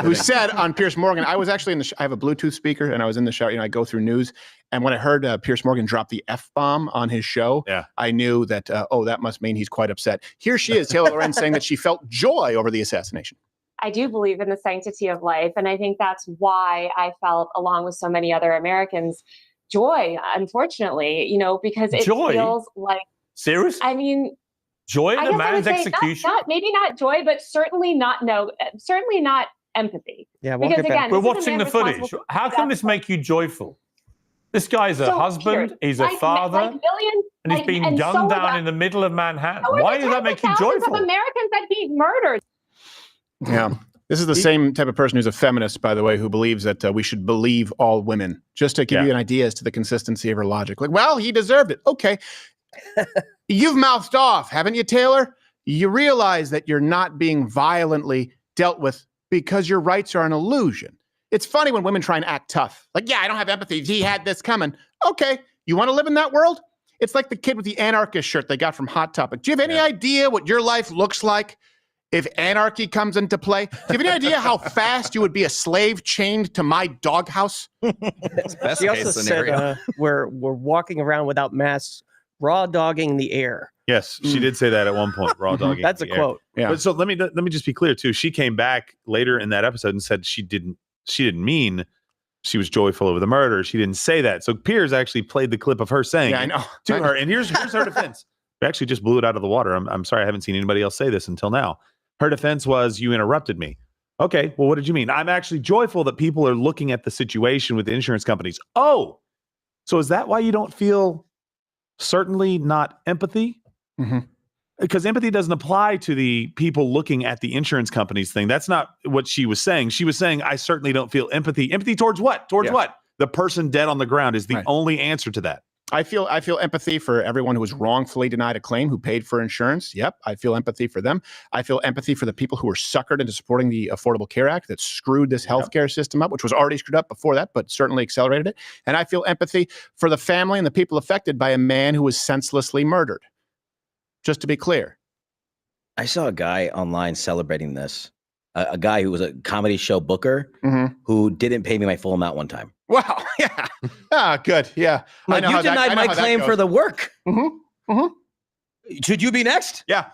D: Who said on Piers Morgan, I was actually I have a Bluetooth speaker, and I was in the show. I go through news, and when I heard Piers Morgan drop the F-bomb on his show, I knew that, that must mean he's quite upset. Here she is, Taylor Lorenz, saying that she felt joy over the assassination.
H: I do believe in the sanctity of life, and I think that's why I felt, along with so many other Americans, joy, unfortunately, because it feels like...
W: Serious?
H: I mean...
W: Joy in a man's execution?
H: Maybe not joy, but certainly not empathy.
W: Yeah,
H: because again,
W: we're watching the footage. How can this make you joyful? This guy's a husband, he's a father, and he's being gunned down in the middle of Manhattan. Why does that make you joyful?
H: Of Americans that he murdered.
D: Yeah. This is the same type of person who's a feminist, by the way, who believes that we should believe all women, just to give you an idea as to the consistency of her logic. Like, well, he deserved it. Okay. You've mouthed off, haven't you, Taylor? You realize that you're not being violently dealt with because your rights are an illusion. It's funny when women try and act tough. Like, yeah, I don't have empathy. He had this coming. Okay. You want to live in that world? It's like the kid with the anarchist shirt they got from Hot Topic. Do you have any idea what your life looks like if anarchy comes into play? Do you have any idea how fast you would be a slave chained to my doghouse?
A: Best
C: She
A: case
C: also
A: scenario.
C: said we're walking around without masks, raw dogging the air.
E: yes, she did say that at one point. Raw dogging.
C: That's a
E: the air.
C: quote.
D: Yeah.
E: But so let me just be clear too. She came back later in that episode and said she didn't mean she was joyful over the murder. She didn't say that. So Piers actually played the clip of her saying
D: I know.
E: to her. And here's her defense. She actually just blew it out of the water. I'm sorry, I haven't seen anybody else say this until now. Her defense was, you interrupted me. Okay, well, what did you mean? I'm actually joyful that people are looking at the situation with the insurance companies. Oh, so is that why you don't feel certainly not empathy?
D: Mm-hmm.
E: Because empathy doesn't apply to the people looking at the insurance companies thing. That's not what she was saying. She was saying, I certainly don't feel empathy. Empathy towards what? Towards what? The person dead on the ground is the only answer to that.
D: I feel empathy for everyone who was wrongfully denied a claim, who paid for insurance. Yep, I feel empathy for them. I feel empathy for the people who were suckered into supporting the Affordable Care Act that screwed this healthcare system up, which was already screwed up before that, but certainly accelerated it. And I feel empathy for the family and the people affected by a man who was senselessly murdered. Just to be clear.
F: I saw a guy online celebrating this. A guy who was a comedy show booker who didn't pay me my full amount one time.
D: Wow. Yeah. Ah, good. Yeah.
F: Like, you denied my claim for the work.
D: Mm-hmm. Mm-hmm.
F: Should you be next?
D: Yeah.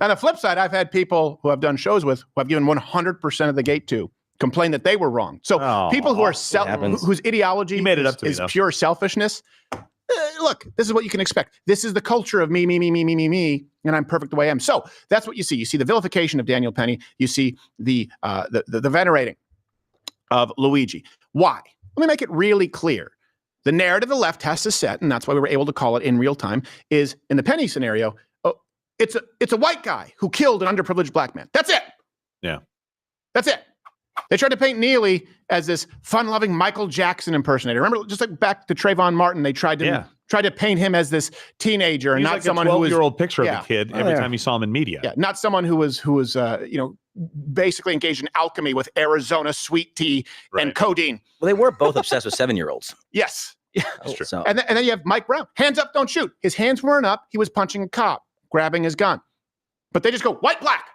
D: On the flip side, I've had people who I've done shows with who I've given 100% of the gate to complain that they were wrong. So people who are whose ideology is pure selfishness. Look, this is what you can expect. This is the culture of me, and I'm perfect the way I am. So that's what you see. You see the vilification of Daniel Penny. You see the venerating of Luigi. Why? Let me make it really clear. The narrative the left has to set, and that's why we were able to call it in real time, is in the Penny scenario, it's a white guy who killed an underprivileged black man. That's it.
E: Yeah.
D: That's it. They tried to paint Neely as this fun-loving Michael Jackson impersonator. Remember, just like back to Trayvon Martin, they tried to paint him as this teenager and not
E: like
D: someone
E: a
D: who was
E: 12-year-old picture of the kid every time you saw him in media.
D: Yeah, not someone who was basically engaged in alchemy with Arizona sweet tea and codeine.
F: Well, they were both obsessed with 7-year-olds.
D: Yes. Yeah.
F: That's true. So.
D: And then you have Mike Brown. Hands up, don't shoot. His hands weren't up. He was punching a cop, grabbing his gun. But they just go, white, black.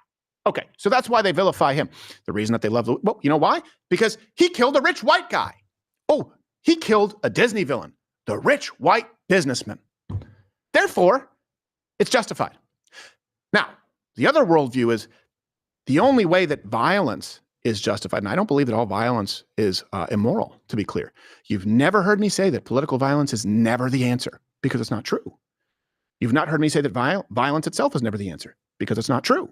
D: Okay, so that's why they vilify him. The reason that they love, well, you know why? Because he killed a rich white guy. Oh, he killed a Disney villain, the rich white businessman. Therefore, it's justified. Now, the other worldview is the only way that violence is justified, and I don't believe that all violence is immoral, to be clear. You've never heard me say that political violence is never the answer, because it's not true. You've not heard me say that violence itself is never the answer, because it's not true.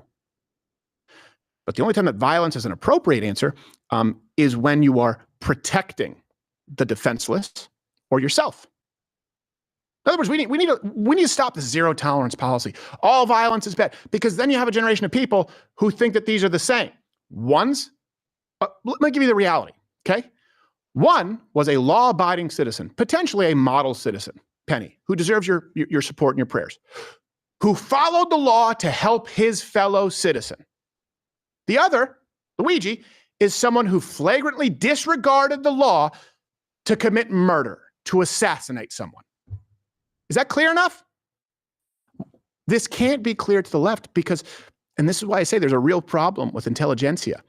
D: But the only time that violence is an appropriate answer is when you are protecting the defenseless or yourself. In other words, we need to stop this zero tolerance policy. All violence is bad, because then you have a generation of people who think that these are the same. Let me give you the reality, okay? One was a law-abiding citizen, potentially a model citizen, Penny, who deserves your support and your prayers, who followed the law to help his fellow citizen. The other, Luigi, is someone who flagrantly disregarded the law to commit murder, to assassinate someone. Is that clear enough? This can't be clear to the left because, and this is why I say there's a real problem with intelligentsia.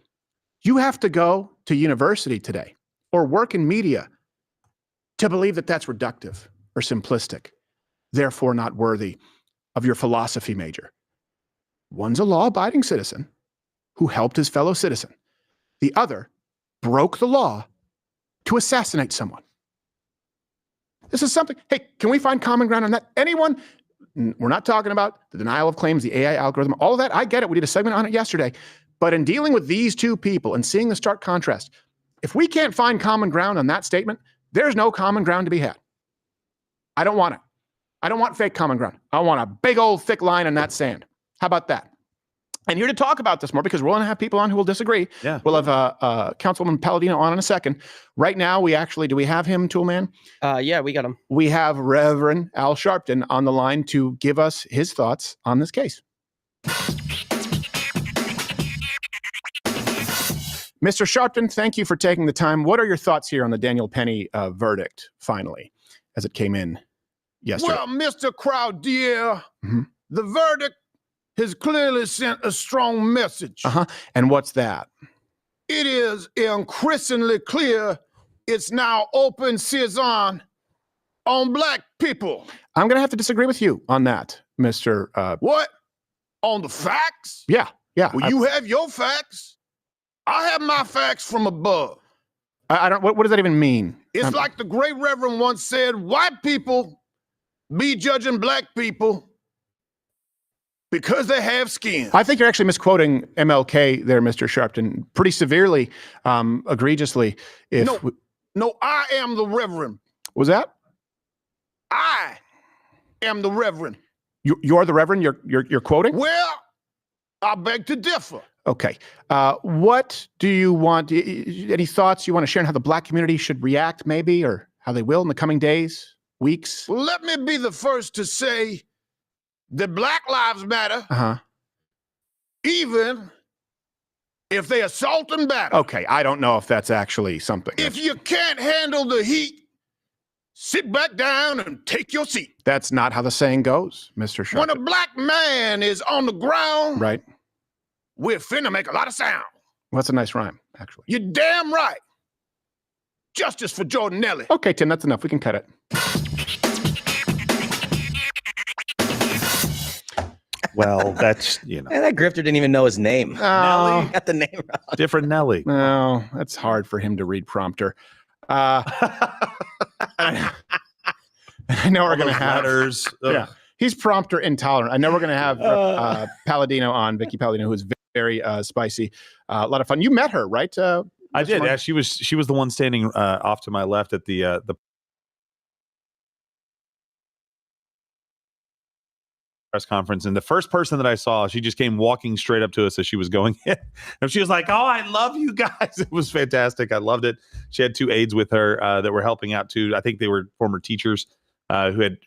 D: You have to go to university today or work in media to believe that that's reductive or simplistic, therefore not worthy of your philosophy major. One's a law-abiding citizen who helped his fellow citizen. The other broke the law to assassinate someone. This is something, hey, can we find common ground on that? Anyone? We're not talking about the denial of claims, the AI algorithm, all of that. I get it. We did a segment on it yesterday. But in dealing with these two people and seeing the stark contrast, if we can't find common ground on that statement, there's no common ground to be had. I don't want it. I don't want fake common ground. I want a big old thick line in that sand. How about that? And here to talk about this more, because we're going to have people on who will disagree. Yeah. We'll have Councilman Palladino on in a second. Right now, do we have him, Toolman?
C: Yeah, we got him.
D: We have Reverend Al Sharpton on the line to give us his thoughts on this case. Mr. Sharpton, thank you for taking the time. What are your thoughts here on the Daniel Penny verdict, finally, as it came in yesterday?
B: Well, Mr. Crowdier, the verdict has clearly sent a strong message.
D: And what's that?
B: It is increasingly clear it's now open season on black people.
D: I'm going to have to disagree with you on that, Mr.
B: What? On the facts?
D: Yeah.
B: Well, you have your facts. I have my facts from above.
D: I don't. What does that even mean?
B: It's like the great Reverend once said, white people be judging black people because they have skin.
D: I think you're actually misquoting MLK there, Mr. Sharpton, pretty severely, egregiously.
B: No, I am the Reverend.
D: Was that?
B: I am the Reverend.
D: You're the Reverend? You're quoting?
B: Well, I beg to differ.
D: Okay. What do you want? Any thoughts you want to share on how the black community should react, maybe, or how they will in the coming days, weeks?
B: Well, let me be the first to say that Black Lives Matter, even if they assault and battle.
D: Okay, I don't know if that's actually something.
B: If you can't handle the heat, sit back down and take your seat.
D: That's not how the saying goes, Mr. Sharpton.
B: When a black man is on the ground,
D: right,
B: we're finna make a lot of sound.
D: Well, that's a nice rhyme, actually.
B: You're damn right. Justice for Jordan Nelly.
D: Okay, Tim, that's enough. We can cut it.
E: Well, that's,
F: And that grifter didn't even know his name.
D: Nelly.
F: Got the name wrong.
E: Different Nelly.
D: No, that's hard for him to read prompter. I know we're going to have
E: letters.
D: Yeah, he's prompter intolerant. I know we're going to have Palladino on, Vicky Palladino, who's very spicy. A lot of fun. You met her, right?
E: I did. Yeah, she was the one standing off to my left at the press conference, and the first person that I saw, she just came walking straight up to us as she was going in, and she was like, "Oh, I love you guys." It was fantastic. I loved it. She had 2 aides with her that were helping out too. I think they were former teachers who had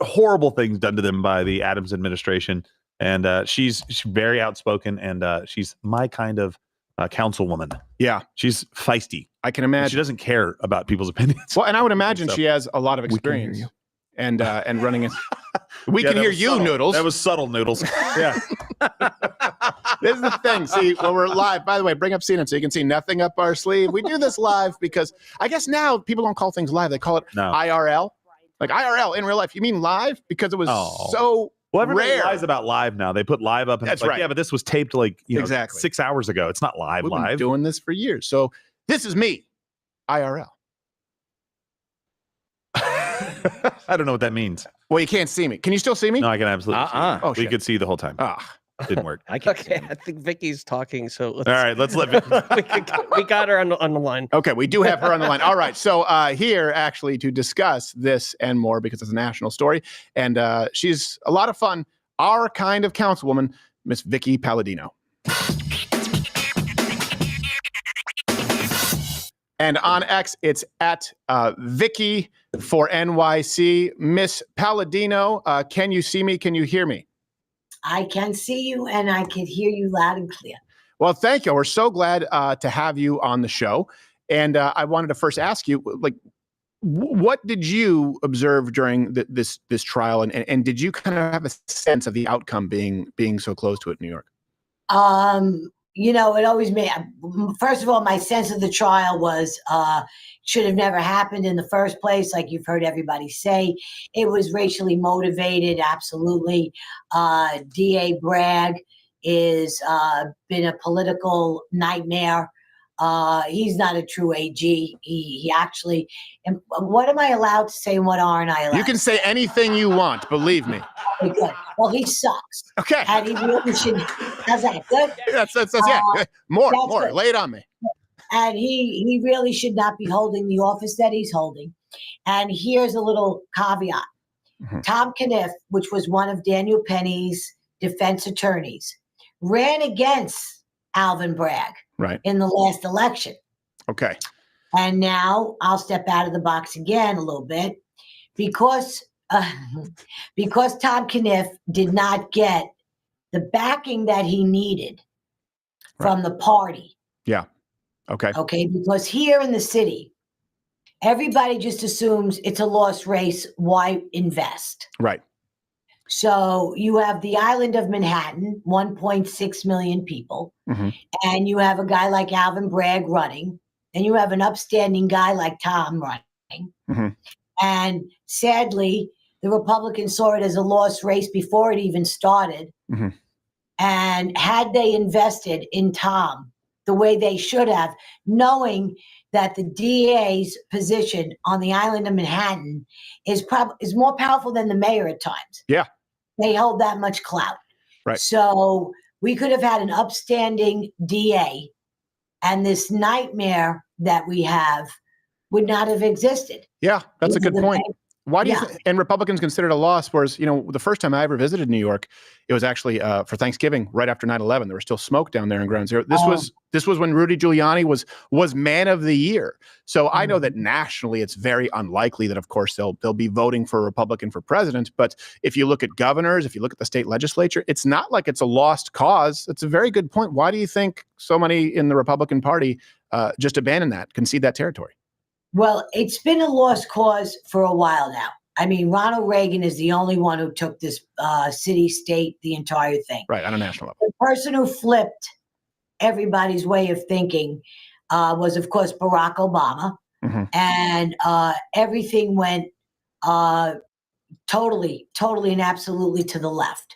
E: horrible things done to them by the Adams administration, and she's very outspoken, and she's my kind of councilwoman.
D: Yeah,
E: she's feisty.
D: I can imagine.
E: She doesn't care about people's opinions.
D: Well, and I would imagine
E: So-
D: she has a lot of experience. And running it. We
E: Yeah,
D: can
E: that
D: hear
E: was
D: you,
E: subtle.
D: Noodles.
E: That was subtle, Noodles.
D: Yeah. This is the thing. See, when we're live, by the way, bring up CNN so you can see nothing up our sleeve. We do this live because I guess now people don't call things live. They call it IRL. Like IRL in real life. You mean live? Because it was so
E: Well, everybody
D: rare.
E: lies about live now. They put live up, and
D: That's
E: it's like,
D: right.
E: yeah, but this was taped like
D: Exactly.
E: 6 hours ago. It's not live.
D: We've been
E: live.
D: doing this for years. So this is me, IRL.
E: I don't know what that means.
D: Well, you can't see me. Can you still see me?
E: No, I can absolutely. See you.
D: Oh,
E: we
D: shit.
E: could see the whole time. Didn't work.
C: Okay, I think Vicky's talking. So let's,
E: All right, let's let Vicky.
C: we got her on the line.
D: Okay, we do have her on the line. All right, so here actually to discuss this and more because it's a national story, and she's a lot of fun. Our kind of councilwoman, Miss Vicky Palladino. And on X, it's at Vicky for NYC. Miss Palladino, can you see me? Can you hear me?
I: I can see you and I can hear you loud and clear.
D: Well, thank you. We're so glad to have you on the show. And I wanted to first ask you, like, what did you observe during this trial? And did you kind of have a sense of the outcome being so close to it in New York?
I: You know, it always made, first of all, my sense of the trial was should have never happened in the first place, like you've heard everybody say. It was racially motivated, absolutely. D.A. Bragg is been a political nightmare. He's not a true AG. He actually, and what am I allowed to say and what aren't I allowed?
D: You can say anything you want, believe me.
I: Okay, good. Well, he sucks.
D: Okay.
I: And he really should, how's that, good?
D: That's yeah. More.
I: good.
D: Lay it on me.
I: And he really should not be holding the office that he's holding. And here's a little caveat. Tom Caniff, which was one of Daniel Penny's defense attorneys, ran against Alvin Bragg in the last election.
D: Okay.
I: And now I'll step out of the box again a little bit because Tom Caniff did not get the backing that he needed from the party.
D: Yeah. Okay.
I: Okay. Because here in the city, everybody just assumes it's a lost race. Why invest?
D: Right.
I: So you have the island of Manhattan, 1.6 million people, and you have a guy like Alvin Bragg running, and you have an upstanding guy like Tom running. And sadly, the Republicans saw it as a lost race before it even started. And had they invested in Tom the way they should have, knowing that the DA's position on the island of Manhattan is more powerful than the mayor at times.
D: Yeah.
I: They hold that much clout.
D: Right.
I: So we could have had an upstanding DA, and this nightmare that we have would not have existed.
D: Yeah, that's a good point. Why do you and Republicans consider it a loss? Whereas, you know, the first time I ever visited New York, it was actually for Thanksgiving, right after 9/11. There was still smoke down there in Ground Zero. This was when Rudy Giuliani was man of the year. So I know that nationally, it's very unlikely that, of course, they'll be voting for a Republican for president. But if you look at governors, if you look at the state legislature, it's not like it's a lost cause. It's a very good point. Why do you think so many in the Republican Party just abandon that, concede that territory?
I: Well, it's been a lost cause for a while now. I mean, Ronald Reagan is the only one who took this city, state, the entire thing.
D: Right, on a national level.
I: The person who flipped everybody's way of thinking was, of course, Barack Obama. And everything went totally and absolutely to the left.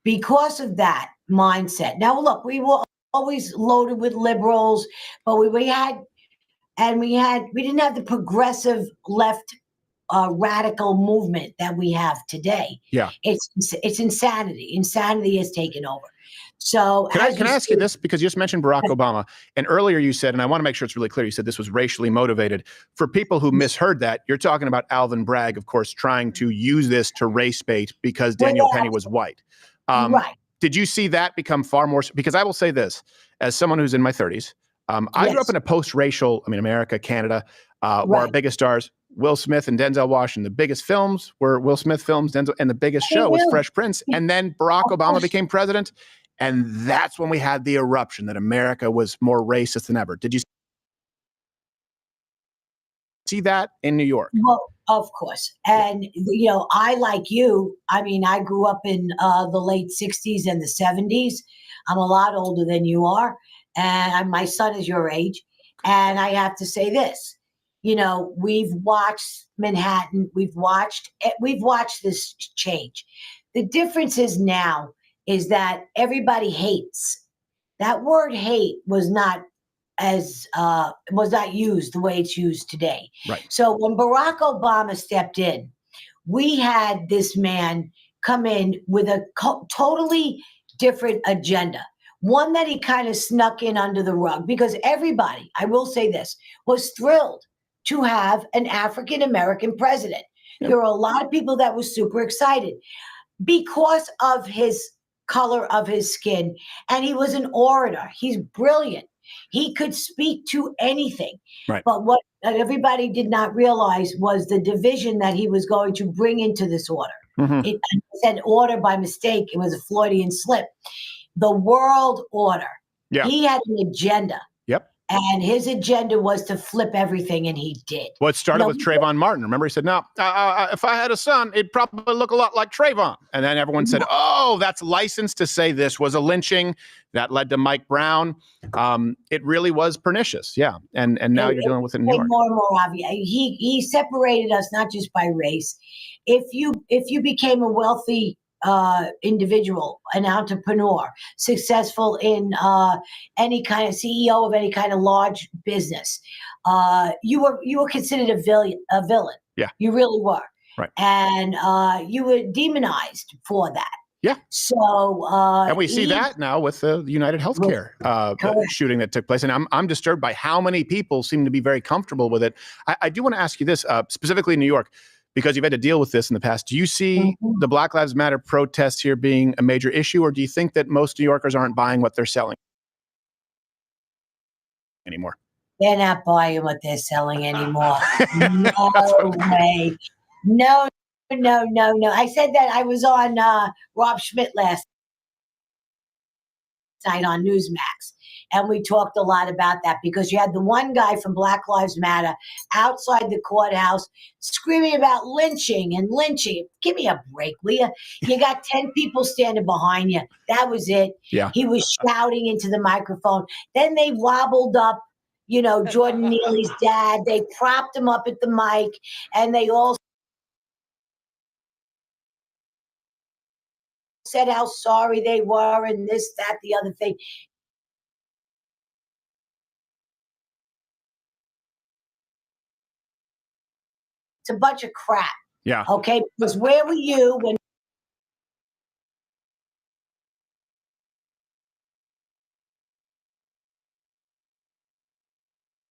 I: because of that mindset. Now, look, we were always loaded with liberals, but we didn't have the progressive left radical movement that we have today.
D: Yeah.
I: It's insanity. Insanity has taken over. So
D: can I ask you this? Because you just mentioned Barack Obama, and earlier you said, and I want to make sure it's really clear, you said this was racially motivated. For people who misheard that, you're talking about Alvin Bragg, of course, trying to use this to race bait because Daniel Penny was white.
I: Right.
D: Did you see that become far more? Because I will say this, as someone who's in my 30s, I grew up in a post-racial, America, Canada, where our biggest stars, Will Smith and Denzel Washington, the biggest films were Will Smith films, Denzel, and the biggest show was Fresh Prince. And then Barack Obama became president. And that's when we had the eruption that America was more racist than ever. Did you see that in New York?
I: Well, of course. And, I, like you, I grew up in the late 60s and the 70s. I'm a lot older than you are. And my son is your age. And I have to say this, we've watched Manhattan. We've watched this change. The difference is now is that everybody hates. That word hate was not used the way it's used today.
D: Right.
I: So when Barack Obama stepped in, we had this man come in with a totally different agenda. One that he kind of snuck in under the rug, because everybody, I will say this, was thrilled to have an African-American president. Yep. There were a lot of people that were super excited because of his color of his skin. And he was an orator. He's brilliant. He could speak to anything.
D: Right.
I: But what everybody did not realize was the division that he was going to bring into this order.
D: Mm-hmm.
I: It said order by mistake. It was a Freudian slip. The world order.
D: Yeah.
I: He had an agenda.
D: Yep.
I: And his agenda was to flip everything, and he did.
D: Well, it started with Trayvon Martin. Remember, he said, no, if I had a son, it'd probably look a lot like Trayvon. And then everyone said, oh, that's licensed to say this was a lynching. That led to Mike Brown. It really was pernicious. Yeah. And now you're dealing with it in New York.
I: More and more obvious. He separated us not just by race. If you became a wealthy individual, an entrepreneur, successful in any kind of CEO of any kind of large business, you were considered a villain.
D: Yeah,
I: you really were.
D: Right,
I: and you were demonized for that.
D: Yeah.
I: So
D: and we see that now with the United Healthcare shooting that took place, and I'm disturbed by how many people seem to be very comfortable with it. I do want to ask you this, specifically in New York, because you've had to deal with this in the past. Do you see the Black Lives Matter protests here being a major issue, or do you think that most New Yorkers aren't buying what they're selling anymore?
I: They're not buying what they're selling anymore. No way. No. I said that I was on Rob Schmidt last night on Newsmax. And we talked a lot about that because you had the one guy from Black Lives Matter outside the courthouse screaming about lynching and lynching. Give me a break, will you? You got 10 people standing behind you. That was it.
D: Yeah.
I: He was shouting into the microphone. Then they wobbled up, Jordan Neely's dad. They propped him up at the mic, and they all said how sorry they were and this, that, the other thing. It's a bunch of crap.
D: Yeah.
I: Okay. Because where were you when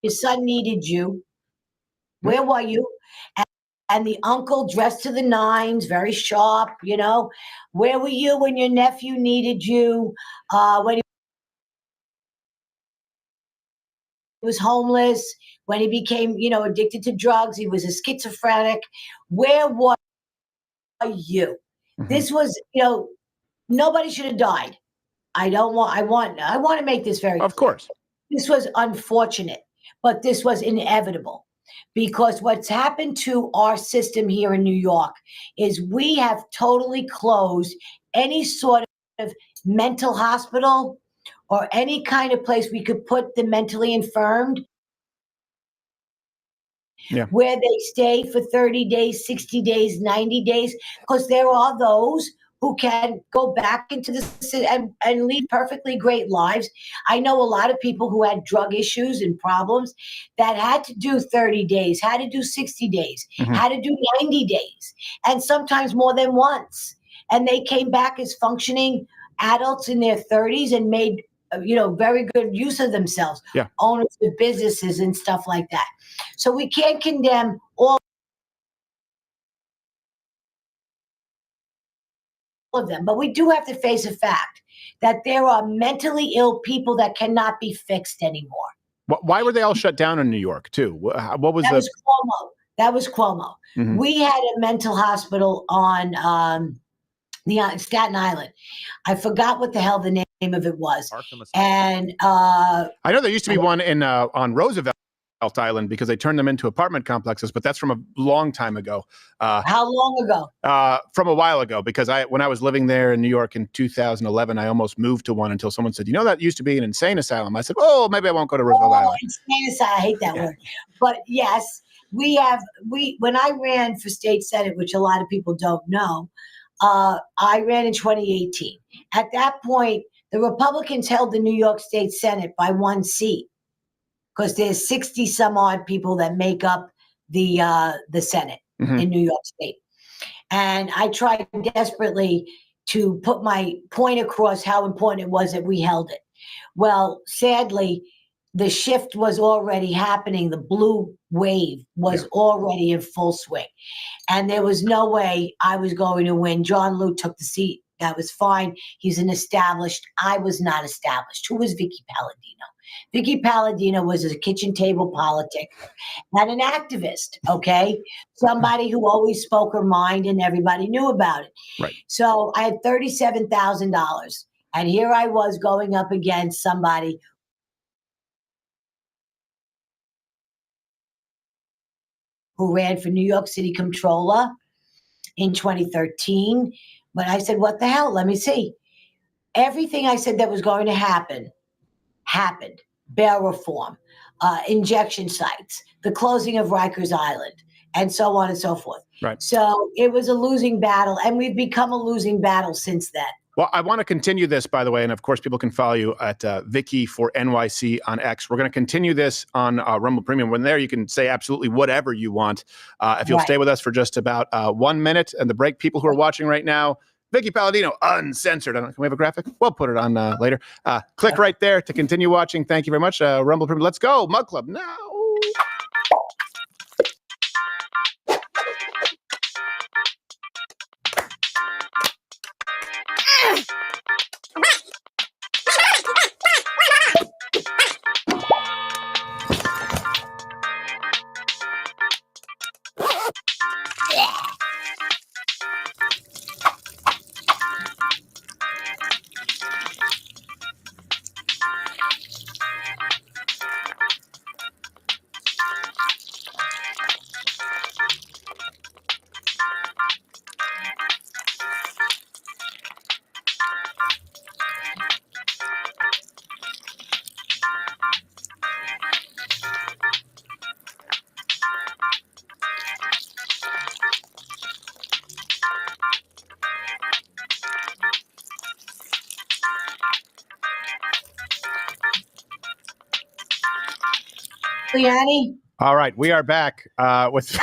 I: your son needed you? Where were you? And the uncle dressed to the nines, very sharp, Where were you when your nephew needed you? When he was homeless, when he became, addicted to drugs, he was a schizophrenic. Where were you? Mm-hmm. This was, nobody should have died. I want to make this very clear.
D: Of course.
I: This was unfortunate, but this was inevitable. Because what's happened to our system here in New York is we have totally closed any sort of mental hospital or any kind of place we could put the mentally infirmed, where they stay for 30 days, 60 days, 90 days, because there are those who can go back into and lead perfectly great lives. I know a lot of people who had drug issues and problems that had to do 30 days, had to do 60 days, had to do 90 days, and sometimes more than once. And they came back as functioning adults in their 30s and made, very good use of themselves, owners of businesses and stuff like that. So we can't condemn all of them, but we do have to face a fact that there are mentally ill people that cannot be fixed anymore.
D: Why were they all shut down in New York too? What was
I: was Cuomo. That was Cuomo. We had a mental hospital on Staten Island. I forgot what the hell the name of it was. And
D: I know there used to be one in on Roosevelt Island because they turned them into apartment complexes, but that's from a long time ago.
I: How long ago?
D: From a while ago, because when I was living there in New York in 2011, I almost moved to one until someone said, that used to be an insane asylum. I said, oh, maybe I won't go to Roosevelt Island.
I: Insane asylum. I hate that word. But yes, when I ran for state senate, which a lot of people don't know, I ran in 2018. At that point, the Republicans held the New York State Senate by 1 seat because there's 60 some odd people that make up the Senate in New York State. And I tried desperately to put my point across how important it was that we held it. Well, sadly, the shift was already happening. The blue wave was already in full swing. And there was no way I was going to win. John Liu took the seat. That was fine. He's an established. I was not established. Who was Vicky Palladino? Vicky Palladino was a kitchen table politic and an activist, okay? Somebody who always spoke her mind and everybody knew about it.
D: Right.
I: So I had $37,000. And here I was going up against somebody who ran for New York City Comptroller in 2013. But I said, what the hell? Let me see. Everything I said that was going to happen, happened. Bail reform, injection sites, the closing of Rikers Island, and so on and so forth.
D: Right.
I: So it was a losing battle, and we've become a losing battle since then.
D: Well, I want to continue this, by the way, and of course, people can follow you at Vicky for NYC on X. We're going to continue this on Rumble Premium. When there, you can say absolutely whatever you want. If you'll stay with us for just about 1 minute and the break, people who are watching right now, Vicky Palladino, uncensored. Can we have a graphic? We'll put it on later. Click right there to continue watching. Thank you very much. Rumble Premium. Let's go. Mug Club now.
I: Liani?
D: All right, we are back with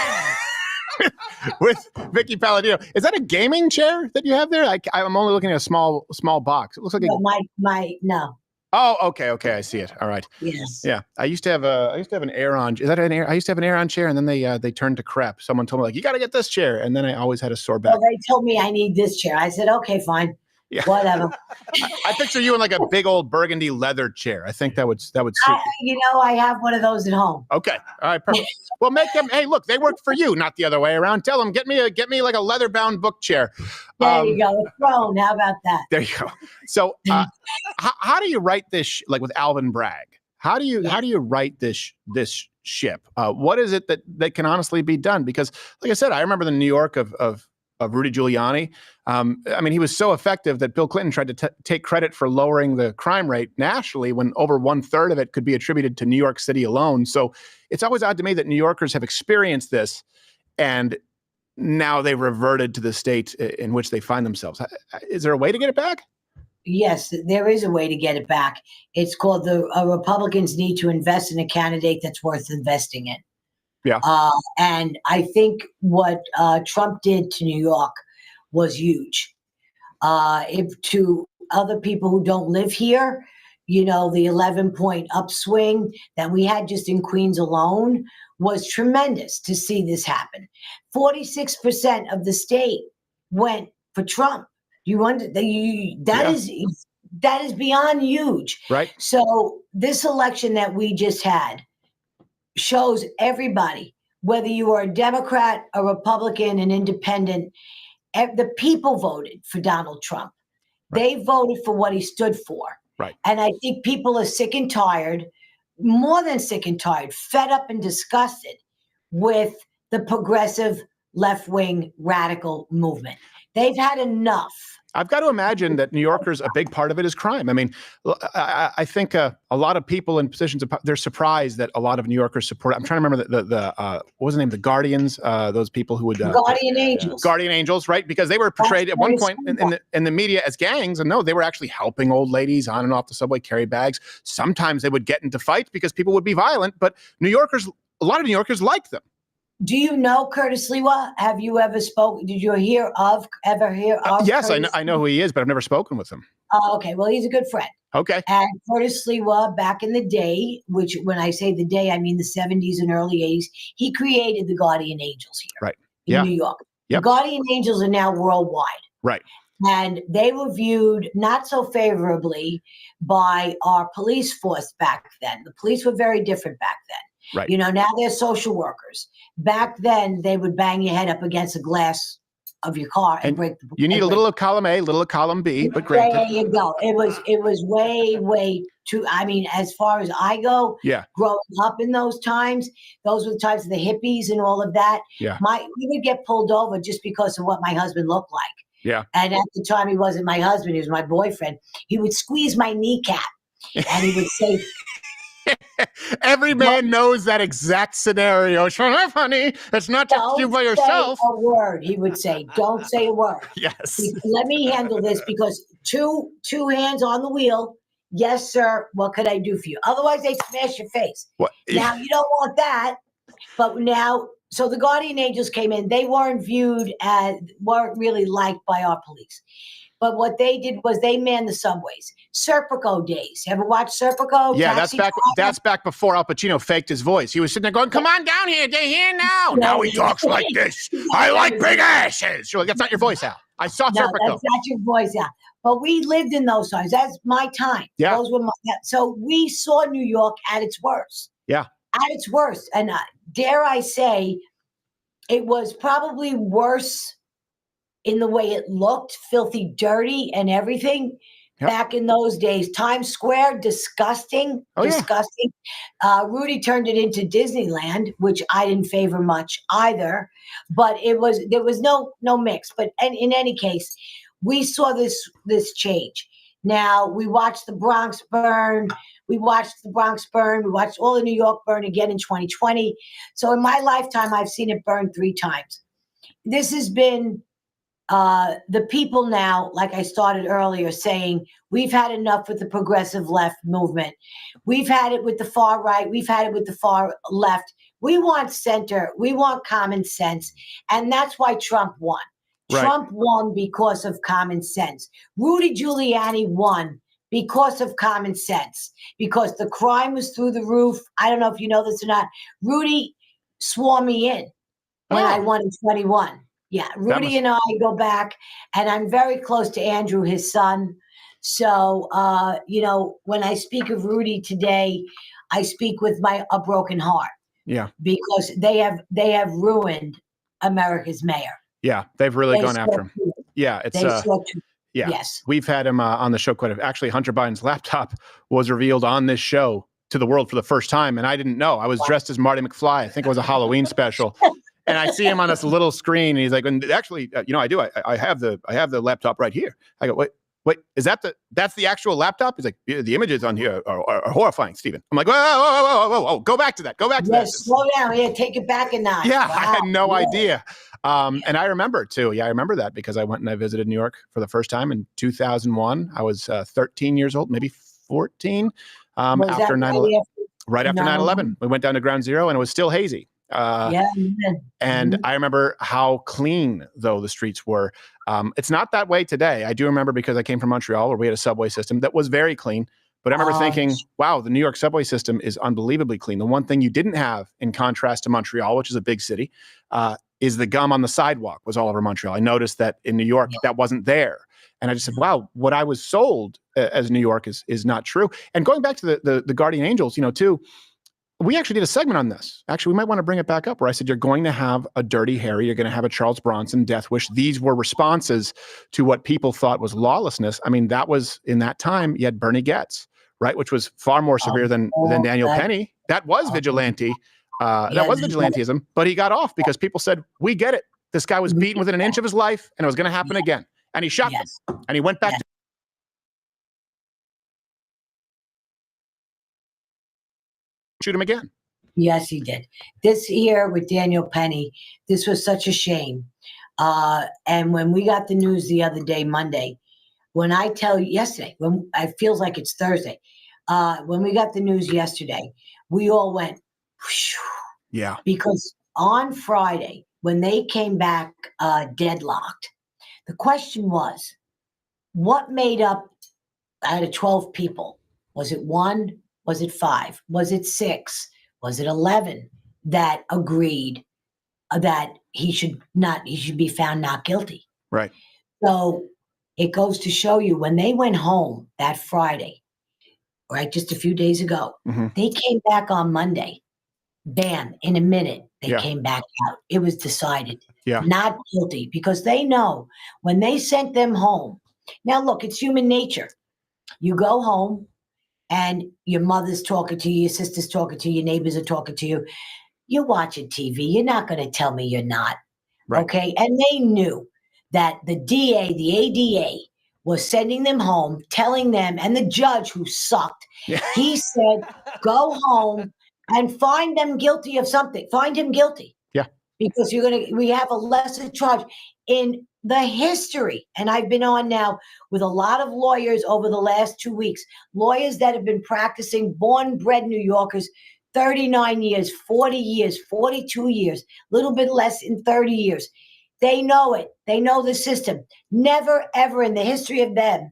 D: with Vicky Palladino. Is that a gaming chair that you have there? I'm only looking at a small box. It looks like
I: no.
D: Oh, okay, I see it. All right.
I: Yes.
D: Yeah, I used to have an Aeron. Is that an Air? I used to have an Aeron chair, and then they turned to crap. Someone told me you got to get this chair, and then I always had a sore back.
I: Well, they told me I need this chair. I said, okay, fine.
D: Yeah.
I: Whatever.
D: I picture you in like a big old burgundy leather chair. I think that would suit.
I: I have one of those at home.
D: Okay. All right. Perfect. Well, make them. Hey, look, they worked for you, not the other way around. Tell them, get me like a leather bound book chair.
I: There you go. A throne. How about that?
D: There you go. So, how do you write this? Like with Alvin Bragg, how do you write this ship? What is it that can honestly be done? Because, like I said, I remember the New York of Rudy Giuliani. I mean, he was so effective that Bill Clinton tried to take credit for lowering the crime rate nationally when over 1/3 of it could be attributed to New York City alone. So it's always odd to me that New Yorkers have experienced this and now they've reverted to the state in which they find themselves. Is there a way to get it back?
I: Yes, there is a way to get it back. It's called Republicans need to invest in a candidate that's worth investing in.
D: Yeah.
I: And I think what Trump did to New York was huge. If to other people who don't live here, the 11-point upswing that we had just in Queens alone was tremendous to see this happen. 46% of the state went for Trump. That is beyond huge.
D: Right.
I: So this election that we just had shows everybody, whether you are a Democrat, a Republican, an independent, the people voted for Donald Trump. Right. They voted for what he stood for.
D: Right.
I: And I think people are sick and tired, more than sick and tired, fed up and disgusted with the progressive left-wing radical movement. They've had enough.
D: I've got to imagine that New Yorkers, a big part of it is crime. I mean, I think a lot of people in positions of power, they're surprised that a lot of New Yorkers support. I'm trying to remember the what was the name? The Guardians, those people who would
I: Guardian Angels.
D: Guardian Angels, right? Because they were portrayed at one point in the media as gangs, and no, they were actually helping old ladies on and off the subway carry bags. Sometimes they would get into fights because people would be violent, but a lot of New Yorkers liked them.
I: Do you know Curtis Lewa? Have you ever spoken? Did you ever hear of?
D: Yes,
I: Curtis?
D: I know who he is, but I've never spoken with him.
I: Oh, okay. Well, he's a good friend.
D: Okay.
I: And Curtis Lewa, back in the day, which when I say the day, I mean the 70s and early 80s, he created the Guardian Angels here in New York.
D: Yep.
I: The Guardian Angels are now worldwide.
D: Right.
I: And they were viewed not so favorably by our police force back then. The police were very different back then.
D: Right.
I: Now they're social workers. Back then, they would bang your head up against the glass of your car and break the.
D: You need a little of column A, a little of column B, but granted.
I: There you go. It was way too. I mean, as far as I go, growing up in those times, those were the times of the hippies and all of that.
D: Yeah.
I: We would get pulled over just because of what my husband looked like.
D: Yeah.
I: And at the time, he wasn't my husband; he was my boyfriend. He would squeeze my kneecap, and he would say.
D: Every man knows that exact scenario. Shut up, honey. It's not just you by yourself.
I: Don't say a word, he would say. Don't say a word.
D: Yes.
I: Let me handle this because two hands on the wheel. Yes, sir. What could I do for you? Otherwise, they smash your face.
D: What?
I: Now, you don't want that. But now, so the Guardian Angels came in. They weren't really liked by our police. But what they did was they manned the subways. Serpico days. Ever watch Serpico?
D: Yeah, that's back before Al Pacino faked his voice. He was sitting there going, "Come on down here, they're here now." Now he talks like this. I like big asses. You're like, that's not your voice, Al. I saw Serpico.
I: That's not your voice, Al. But we lived in those times. That's my time.
D: Yeah.
I: So we saw New York at its worst.
D: Yeah.
I: At its worst. And dare I say, it was probably worse in the way it looked, filthy, dirty, and everything. Yep. Back in those days, Times Square, disgusting, disgusting. Yeah. Rudy turned it into Disneyland, which I didn't favor much either. But there was no mix. But in any case, we saw this change. Now we watched the Bronx burn. We watched all of New York burn again in 2020. So in my lifetime, I've seen it burn 3 times. This has been. The people now, like I started earlier, saying we've had enough with the progressive left movement. We've had it with the far right. We've had it with the far left. We want center. We want common sense. And that's why Trump won. Right. Trump won because of common sense. Rudy Giuliani won because of common sense, because the crime was through the roof. I don't know if you know this or not. Rudy swore me in when I won in 21. Yeah, Rudy and I go back, and I'm very close to Andrew, his son. So, when I speak of Rudy today, I speak with a broken heart.
D: Yeah,
I: because they have ruined America's mayor.
D: Yeah, they've really gone after him. Yeah, it's yeah.
I: Yes,
D: we've had him on the show quite a bit. Actually, Hunter Biden's laptop was revealed on this show to the world for the first time, and I didn't know. I was dressed as Marty McFly. I think it was a Halloween special. And I see him on this little screen, and he's like, and actually, I do. I have the laptop right here. I go, wait, wait, that's the actual laptop? He's like, yeah, the images on here are horrifying, Stephen. I'm like, whoa, go back to that. Go back to that.
I: Slow down. Yeah, take it back a notch.
D: Yeah,
I: wow.
D: I had no idea. And I remember too. Yeah, I remember that because I went and I visited New York for the first time in 2001. I was 13 years old, maybe 14. After 9/11, right after 9/11, we went down to Ground Zero and it was still hazy. And I remember how clean though the streets were. It's not that way today. I do remember because I came from Montreal where we had a subway system that was very clean. But I remember thinking, wow, the New York subway system is unbelievably clean. The one thing you didn't have in contrast to Montreal, which is a big city, is the gum on the sidewalk was all over Montreal. I noticed that in New York, that wasn't there. And I just said, wow, what I was sold as New York is not true. And going back to the Guardian Angels, too, we actually did a segment on this. Actually, we might want to bring it back up where I said, you're going to have a Dirty Harry. You're going to have a Charles Bronson death wish. These were responses to what people thought was lawlessness. I mean, that was in that time, you had Bernie Goetz, right? Which was far more severe than Daniel Penny. That was vigilante. That was vigilantism, but he got off because people said, we get it. This guy was beaten within an inch of his life and it was going to happen again. And he shot them and he went back to shoot him again.
I: Yes, he did. This year with Daniel Penny, this was such a shame. And when we got the news the other day, Monday, when I tell you yesterday, when it feels like it's Thursday, when we got the news yesterday, we all went, whew,
D: yeah,
I: because on Friday, when they came back deadlocked, the question was, what made up out of 12 people? Was it 1? Was it 5? Was it 6? Was it 11 that agreed that he should be found not guilty?
D: Right.
I: So it goes to show you when they went home that Friday, right, just a few days ago, they came back on Monday. Bam, in a minute, they came back out. It was decided not guilty because they know when they sent them home. Now, look, it's human nature. You go home. And your mother's talking to you, your sister's talking to you, your neighbors are talking to you. You're watching TV. You're not going to tell me you're not. Right. Okay? And they knew that the DA, the ADA, was sending them home, telling them, and the judge who sucked, he said, go home and find them guilty of something. Find him guilty.
D: Yeah.
I: Because we have a lesser charge. In the history, and I've been on now with a lot of lawyers over the last 2 weeks, lawyers that have been practicing, born, bred New Yorkers, 39 years, 40 years, 42 years, a little bit less in 30 years. They know it. They know the system. Never, ever in the history of them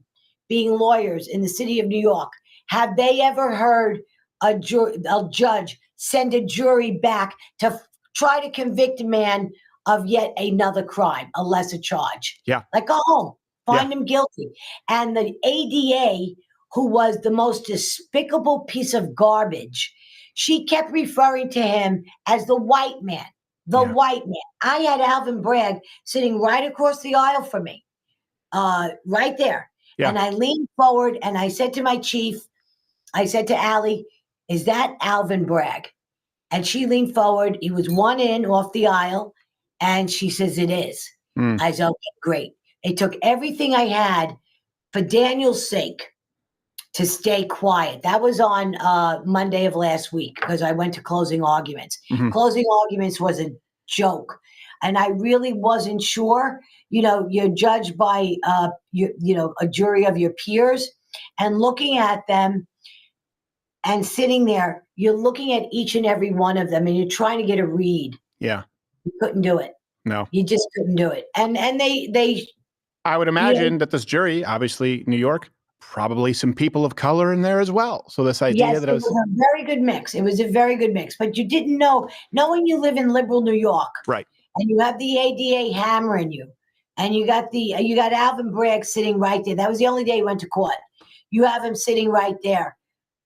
I: being lawyers in the city of New York, have they ever heard a judge send a jury back to try to convict a man of yet another crime, a lesser charge.
D: Yeah.
I: Like, go home, find him guilty. And the ADA, who was the most despicable piece of garbage, she kept referring to him as the white man, white man. I had Alvin Bragg sitting right across the aisle from me, right there. Yeah. And I leaned forward and I said to my chief, I said to Allie, is that Alvin Bragg? And she leaned forward. He was one in off the aisle. And she says, it is. I said, okay, great. It took everything I had for Daniel's sake to stay quiet. That was on Monday of last week because I went to closing arguments. Closing arguments was a joke. And I really wasn't sure. You're judged by, a jury of your peers and looking at them and sitting there, you're looking at each and every one of them and you're trying to get a read.
D: Yeah.
I: You couldn't do it.
D: No.
I: You just couldn't do it. And they
D: I would imagine that this jury, obviously New York, probably some people of color in there as well. So this idea that
I: it was a very good mix. It was a very good mix. But you didn't knowing you live in liberal New York.
D: Right.
I: And you have the ADA hammering you. And you got Alvin Bragg sitting right there. That was the only day he went to court. You have him sitting right there.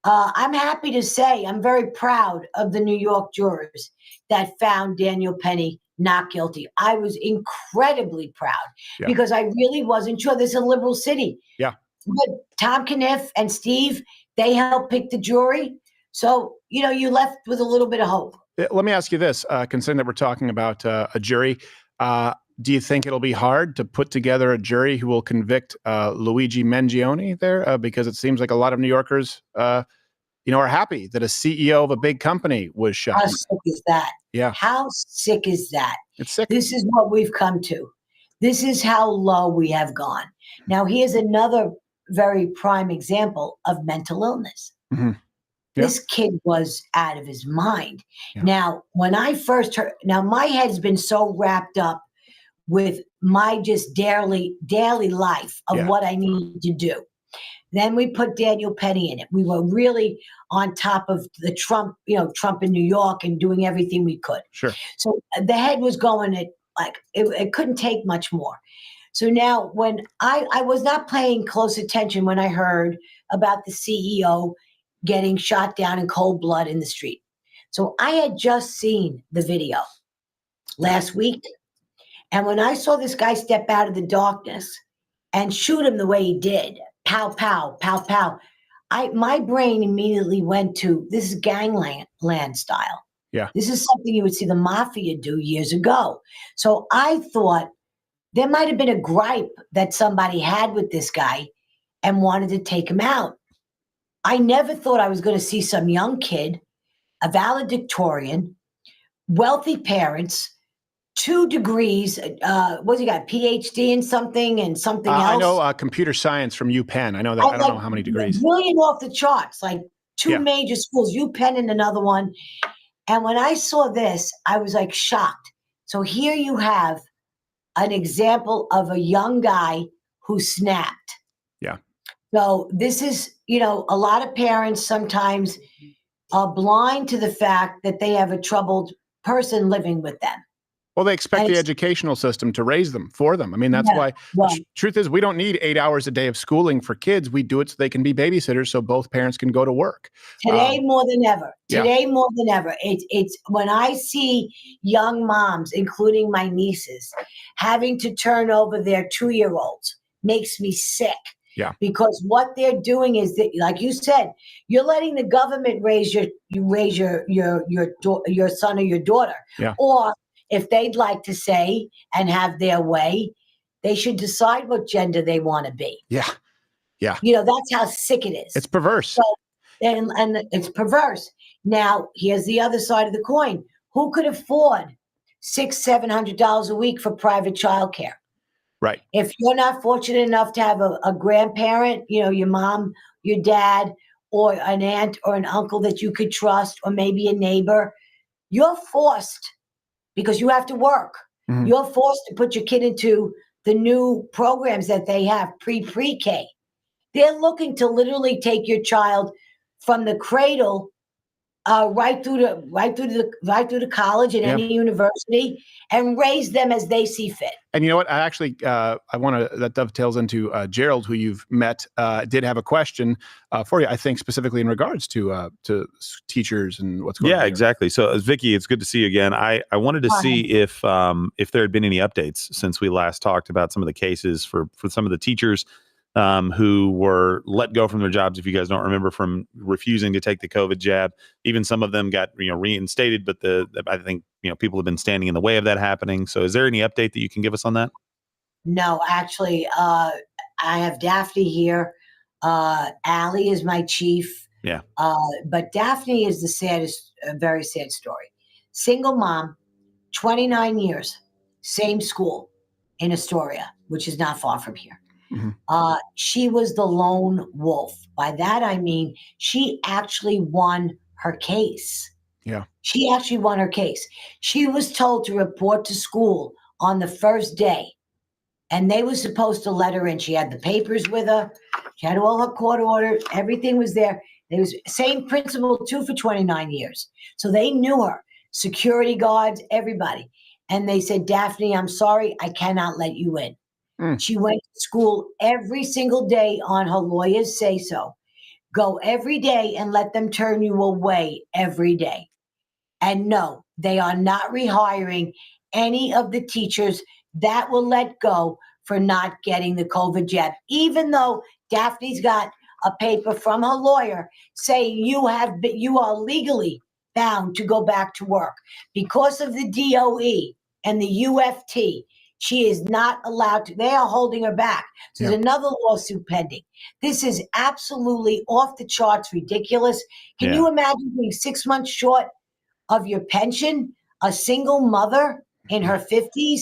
I: I'm happy to say I'm very proud of the New York jurors that found Daniel Penny not guilty. I was incredibly proud because I really wasn't sure. This is a liberal city.
D: Yeah.
I: But Tom Caniff and Steve, they helped pick the jury. So, you left with a little bit of hope.
D: Let me ask you this, considering that we're talking about a jury. do you think it'll be hard to put together a jury who will convict Luigi Mangione there? Because it seems like a lot of New Yorkers, are happy that a CEO of a big company was shot.
I: How sick is that?
D: Yeah.
I: How sick is that?
D: It's sick.
I: This is what we've come to. This is how low we have gone. Now, here's another very prime example of mental illness.
D: Mm-hmm. Yeah.
I: This kid was out of his mind.
D: Yeah.
I: Now, when I first heard, now my head's been so wrapped up with my just daily life of what I need to do. Then we put Daniel Penny in it. We were really on top of the Trump in New York and doing everything we could.
D: Sure.
I: So the head was going at it couldn't take much more. So now when I was not paying close attention when I heard about the CEO getting shot down in cold blood in the street. So I had just seen the video last week. And when I saw this guy step out of the darkness and shoot him the way he did, pow, pow, pow, pow, my brain immediately went to, this is gangland style.
D: Yeah.
I: This is something you would see the mafia do years ago. So I thought there might have been a gripe that somebody had with this guy and wanted to take him out. I never thought I was going to see some young kid, a valedictorian, wealthy parents, 2 degrees. What's he got? PhD in something and something else.
D: I know computer science from UPenn. I know that. I don't know how many degrees.
I: Brilliant off the charts, like 2 major schools, UPenn and another one. And when I saw this, I was like shocked. So here you have an example of a young guy who snapped.
D: Yeah.
I: So this is, a lot of parents sometimes are blind to the fact that they have a troubled person living with them.
D: Well, they expect the educational system to raise them for them. I mean, that's why truth is we don't need 8 hours a day of schooling for kids. We do it so they can be babysitters so both parents can go to work.
I: Today more than ever.
D: Yeah.
I: More than ever. It's when I see young moms, including my nieces, having to turn over their 2-year-olds, makes me sick.
D: Yeah.
I: Because what they're doing is that, like you said, you're letting the government raise your son or your daughter.
D: Yeah.
I: Or if they'd like to say and have their way, they should decide what gender they want to be.
D: Yeah. Yeah.
I: That's how sick it is.
D: It's perverse.
I: So, and it's perverse. Now, here's the other side of the coin. Who could afford $600-700 a week for private childcare?
D: Right.
I: If you're not fortunate enough to have a grandparent, your mom, your dad, or an aunt or an uncle that you could trust, or maybe a neighbor, you're forced, because you have to work. Mm-hmm. You're forced to put your kid into the new programs that they have, pre-K. They're looking to literally take your child from the cradle right through to college and any university, and raise them as they see fit.
D: And you know what? I actually that dovetails into Gerald, who you've met, did have a question for you. I think specifically in regards to teachers and what's going on.
E: Yeah, exactly. So Vicky, it's good to see you again. I wanted to see if there had been any updates since we last talked about some of the cases for some of the teachers who were let go from their jobs, if you guys don't remember, from refusing to take the COVID jab. Even some of them got reinstated, but I think people have been standing in the way of that happening. So is there any update that you can give us on that?
I: No, actually, I have Daphne here. Allie is my chief.
E: Yeah.
I: But Daphne is the saddest, very sad story. Single mom, 29 years, same school in Astoria, which is not far from here. Mm-hmm. She was the lone wolf. By that, I mean, she actually won her case.
D: Yeah.
I: She actually won her case. She was told to report to school on the first day, and they were supposed to let her in. She had the papers with her. She had all her court orders. Everything was there. It was same principal too for 29 years. So they knew her, security guards, everybody. And they said, Daphne, I'm sorry, I cannot let you in. She went to school every single day on her lawyer's say-so. Go every day and let them turn you away every day. And no, they are not rehiring any of the teachers that were let go for not getting the COVID jab, even though Daphne's got a paper from her lawyer saying you are legally bound to go back to work. Because of the DOE and the UFT, She is not allowed to. They are holding her back. So there's another lawsuit pending. This is absolutely off the charts, ridiculous. Can you imagine being 6 months short of your pension? A single mother in her 50s,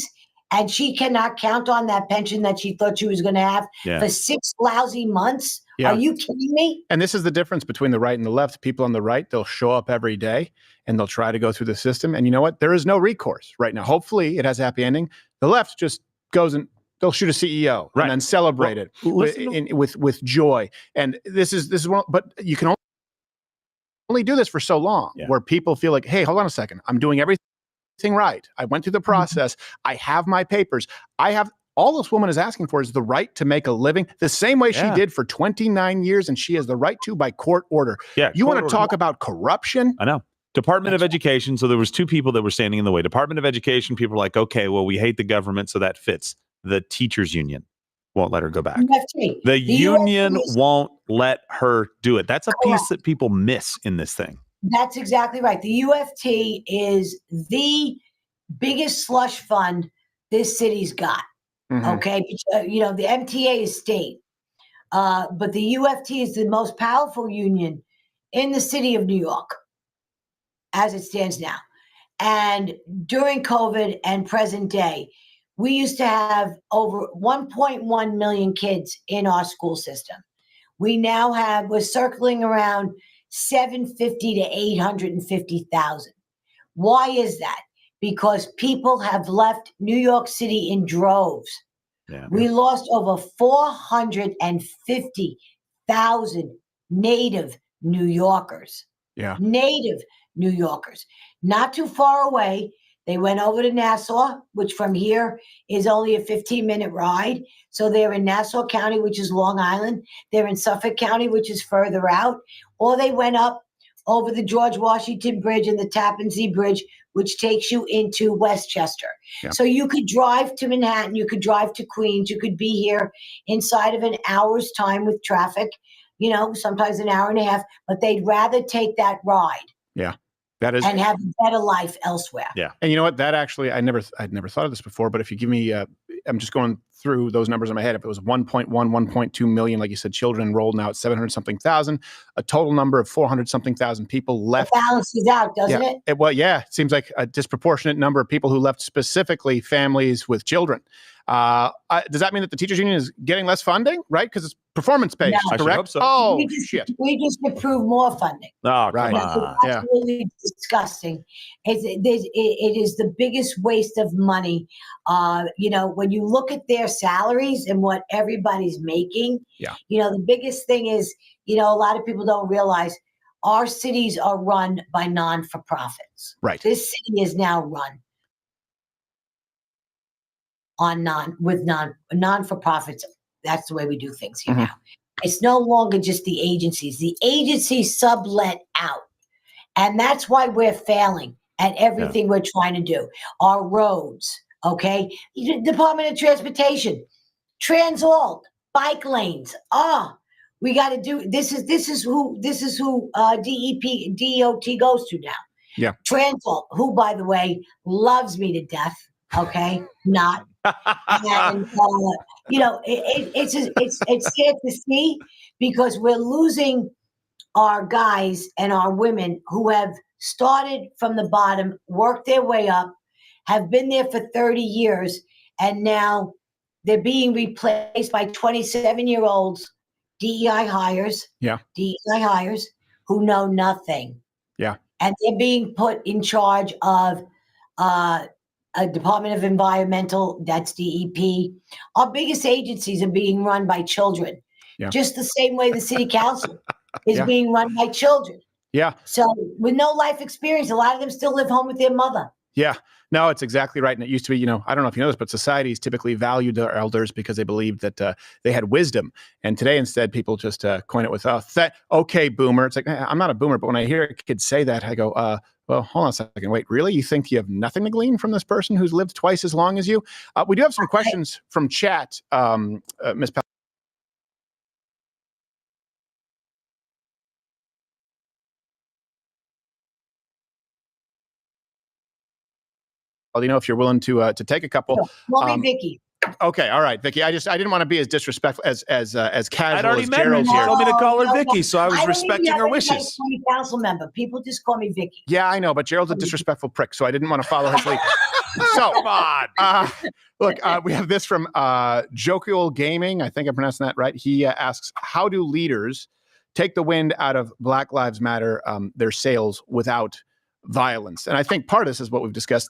I: and she cannot count on that pension that she thought she was going to have for 6 lousy months? Are you kidding me?
D: And this is the difference between the right and the left. People on the right, they'll show up every day and they'll try to go through the system. And you know what? There is no recourse right now. Hopefully it has a happy ending. The left just goes and they'll shoot a CEO and then celebrate it with joy. And this is one, but you can only do this for so long where people feel like, hey, hold on a second. I'm doing everything right. I went through the process. I have my papers. All this woman is asking for is the right to make a living the same way she did for 29 years, and she has the right to by court order.
E: Yeah,
D: you want to talk about corruption?
E: I know. Department of Education. So there was 2 people that were standing in the way. Department of Education, people were like, okay, well, we hate the government, so that fits. The teachers union won't let her go back. The union won't let her do it. That's a piece that people miss in this thing.
I: That's exactly right. The UFT is the biggest slush fund this city's got. Okay, the MTA is state, but the UFT is the most powerful union in the city of New York as it stands now. And during COVID and present day, we used to have over 1.1 million kids in our school system. We now we're circling around 750 to 850,000. Why is that? Because people have left New York City in droves. We lost over 450,000 native New Yorkers. Native New Yorkers. Not too far away, they went over to Nassau, which from here is only a 15-minute ride. So they're in Nassau County, which is Long Island. They're in Suffolk County, which is further out. Or they went up over the George Washington Bridge and the Tappan Zee Bridge, which takes you into Westchester. So you could drive to Manhattan, you could drive to Queens, you could be here inside of an hour's time with traffic, sometimes an hour and a half, but they'd rather take that ride.
D: That is,
I: and have a better life elsewhere.
D: And you know what? That actually, I'd never thought of this before, but if you give me, I'm just going through those numbers in my head. If it was 1.1, 1.2 million, like you said, children enrolled, now it's 700 something thousand, a total number of 400 something thousand people left.
I: It balances out, doesn't it?
D: It seems like a disproportionate number of people who left, specifically families with children. Does that mean that the teachers union is getting less funding, right? Because it's performance-based, correct?
E: So.
D: Oh,
I: shit. We just approved more funding.
E: Oh,
D: right.
I: It's absolutely disgusting. It is the biggest waste of money. When you look at their salaries and what everybody's making, the biggest thing is, a lot of people don't realize our cities are run by non-for-profits.
D: Right.
I: This city is now run on non-for-profits. That's the way we do things here now. It's no longer just the agencies. The agencies sublet out. And that's why we're failing at everything we're trying to do. Our roads, okay? Department of Transportation, Transalt, bike lanes. We got to do this is who DOT goes to now. Transalt, who by the way loves me to death, okay? Not. And it's sad to see, because we're losing our guys and our women who have started from the bottom, worked their way up, have been there for 30 years, and now they're being replaced by 27-year-olds, DEI hires who know nothing. And they're being put in charge of a Department of Environmental, that's DEP. Our biggest agencies are being run by children, just the same way the city council is being run by children. So with no life experience, a lot of them still live home with their mother.
D: No, it's exactly right. And it used to be, I don't know if you know this, but societies typically valued their elders because they believed that they had wisdom. And today, instead, people just coin it with, okay, boomer. It's like, I'm not a boomer, but when I hear a kid say that, I go, well, hold on a second. Wait, really? You think you have nothing to glean from this person who's lived twice as long as you? We do have some questions from chat, Ms. if you're willing to take a couple.
I: Call me Vicky.
D: Okay, all right, Vicky. I didn't want to be as disrespectful as casual
W: I'd already
D: as
W: met her.
D: Gerald
W: She
D: here.
W: told me to call her Vicky, so I was
I: don't
W: respecting
I: even
W: her
I: have
W: wishes.
I: anybody call me council member. People just call me Vicky.
D: Yeah, I know, but Gerald's a disrespectful prick, so I didn't want to follow his lead. So,
W: come on.
D: Look, we have this from Jokiel Gaming. I think I'm pronouncing that right. He asks, how do leaders take the wind out of Black Lives Matter, their sails, without violence? And I think part of this is what we've discussed.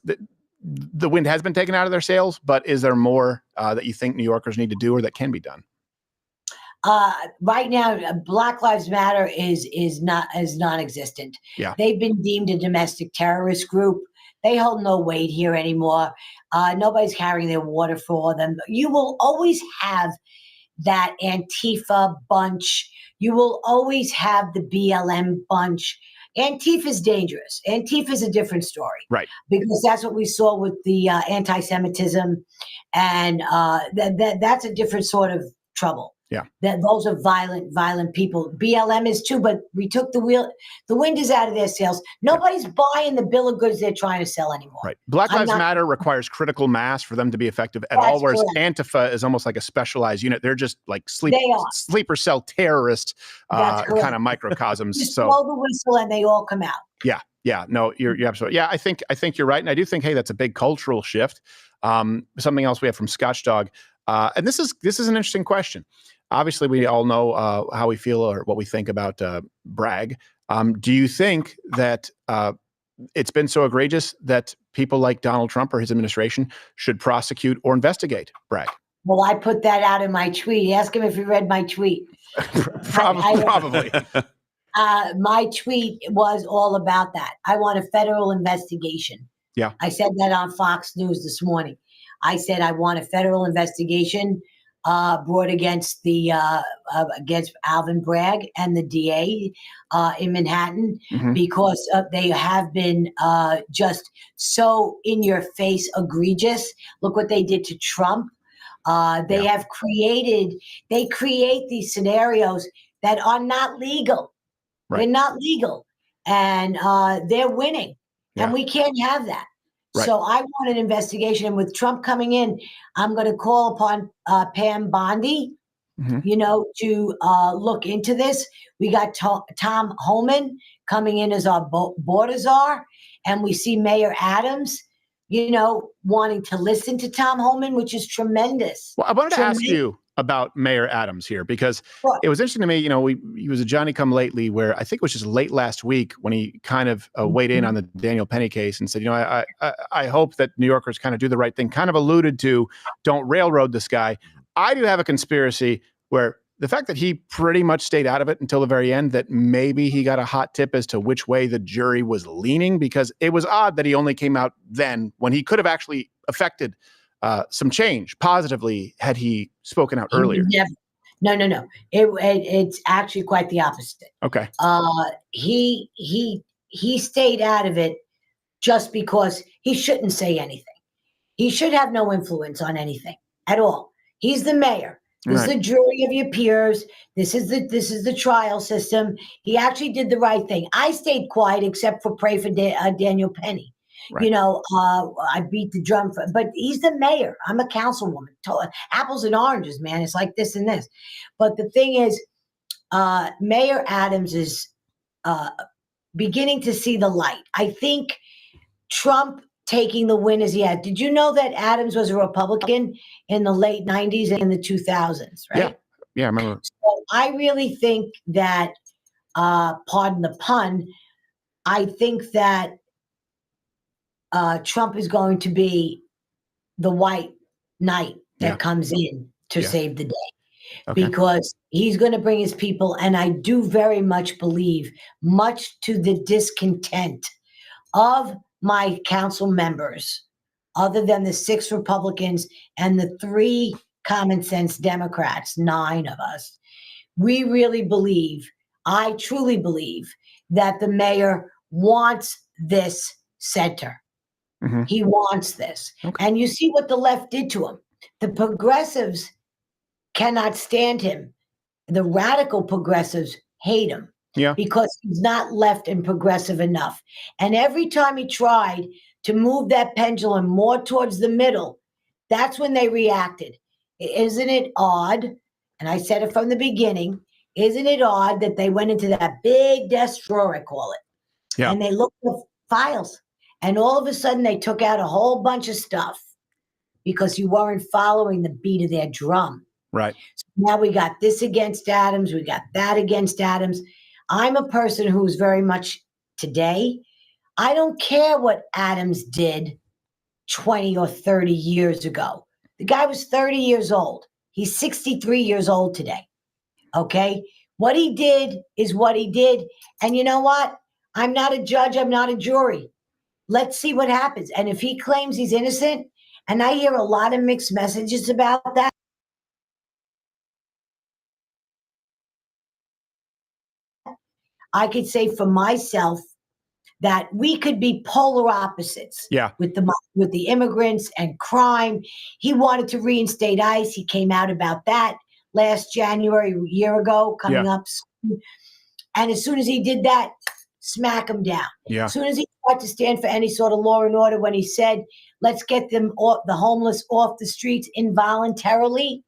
D: The wind has been taken out of their sails, but is there more that you think New Yorkers need to do or that can be done?
I: Right now, Black Lives Matter is non-existent.
D: Yeah.
I: They've been deemed a domestic terrorist group. They hold no weight here anymore. Nobody's carrying their water for them. You will always have that Antifa bunch. You will always have the BLM bunch. Antifa is dangerous. Antifa is a different story.
D: Right.
I: Because that's what we saw with the anti-Semitism. And that's a different sort of trouble.
D: Yeah.
I: Those are violent people. BLM is too, but we took the wind is out of their sails. Nobody's buying the bill of goods they're trying to sell anymore.
D: Right. Black Lives Matter requires critical mass for them to be effective at all, whereas Antifa is almost like a specialized unit. They're just like sleeper cell terrorist kind of microcosms.
I: So blow the whistle and they all come out.
D: Yeah. Yeah. No, you're absolutely. Yeah, I think you're right. And I do think, hey, that's a big cultural shift. Something else we have from Scotch Dog. And this is an interesting question. Obviously, we all know how we feel or what we think about Bragg. Do you think that it's been so egregious that people like Donald Trump or his administration should prosecute or investigate Bragg?
I: Well, I put that out in my tweet. Ask him if he read my tweet.
D: Probably.
I: My tweet was all about that. I want a federal investigation.
D: Yeah.
I: I said that on Fox News this morning. I said I want a federal investigation brought against against Alvin Bragg and the DA in Manhattan because they have been just so in your face egregious. Look what they did to Trump. They create these scenarios that are not legal.
D: Right.
I: They're not legal, and they're winning, and we can't have that.
D: Right.
I: So I want an investigation. And with Trump coming in, I'm going to call upon Pam Bondi, to look into this. We got Tom Homan coming in as our border czar, and we see Mayor Adams, wanting to listen to Tom Homan, which is tremendous.
D: Well, I wanted to ask you about Mayor Adams here, because it was interesting to me, he was a Johnny-come-lately where I think it was just late last week when he kind of weighed in on the Daniel Penny case and said, I hope that New Yorkers kind of do the right thing, kind of alluded to, don't railroad this guy. I do have a conspiracy where the fact that he pretty much stayed out of it until the very end, that maybe he got a hot tip as to which way the jury was leaning, because it was odd that he only came out then when he could have actually affected some change positively had he spoken out earlier.
I: No. It's actually quite the opposite.
D: Okay.
I: He stayed out of it just because he shouldn't say anything. He should have no influence on anything at all. He's the mayor. This is the jury of your peers. This is the trial system. He actually did the right thing. I stayed quiet except for pray for Daniel Penny. Right. I beat the drum, but he's the mayor. I'm a councilwoman. Apples and oranges, man. It's like this and this. But the thing is, Mayor Adams is beginning to see the light. I think Trump taking the win as he had. Did you know that Adams was a Republican in the late 90s and the 2000s, right?
D: Yeah, I remember.
I: So I really think that, pardon the pun, I think that Trump is going to be the white knight that comes in to save the day, because he's going to bring his people. And I do very much believe, much to the discontent of my council members, other than the 6 Republicans and the 3 common sense Democrats, 9 of us, we really believe, I truly believe, that the mayor wants this center. He wants this. And you see what the left did to him. The progressives cannot stand him. The radical progressives hate him because he's not left and progressive enough. And every time he tried to move that pendulum more towards the middle, that's when they reacted. Isn't it odd? And I said it from the beginning. Isn't it odd that they went into that big desk drawer, I call it, and they looked at the files, and all of a sudden they took out a whole bunch of stuff because you weren't following the beat of their drum.
D: Right.
I: So now we got this against Adams. We got that against Adams. I'm a person who's very much today. I don't care what Adams did 20 or 30 years ago. The guy was 30 years old. He's 63 years old today. Okay? What he did is what he did. And you know what? I'm not a judge. I'm not a jury. Let's see what happens. And if he claims he's innocent, and I hear a lot of mixed messages about that, I could say for myself that we could be polar opposites.
D: Yeah.
I: With the immigrants and crime. He wanted to reinstate ICE. He came out about that last January, a year ago, coming up soon. And as soon as he did that, smack him down.
D: Yeah.
I: As soon as he tried to stand for any sort of law and order, when he said, let's get them the homeless off the streets involuntarily,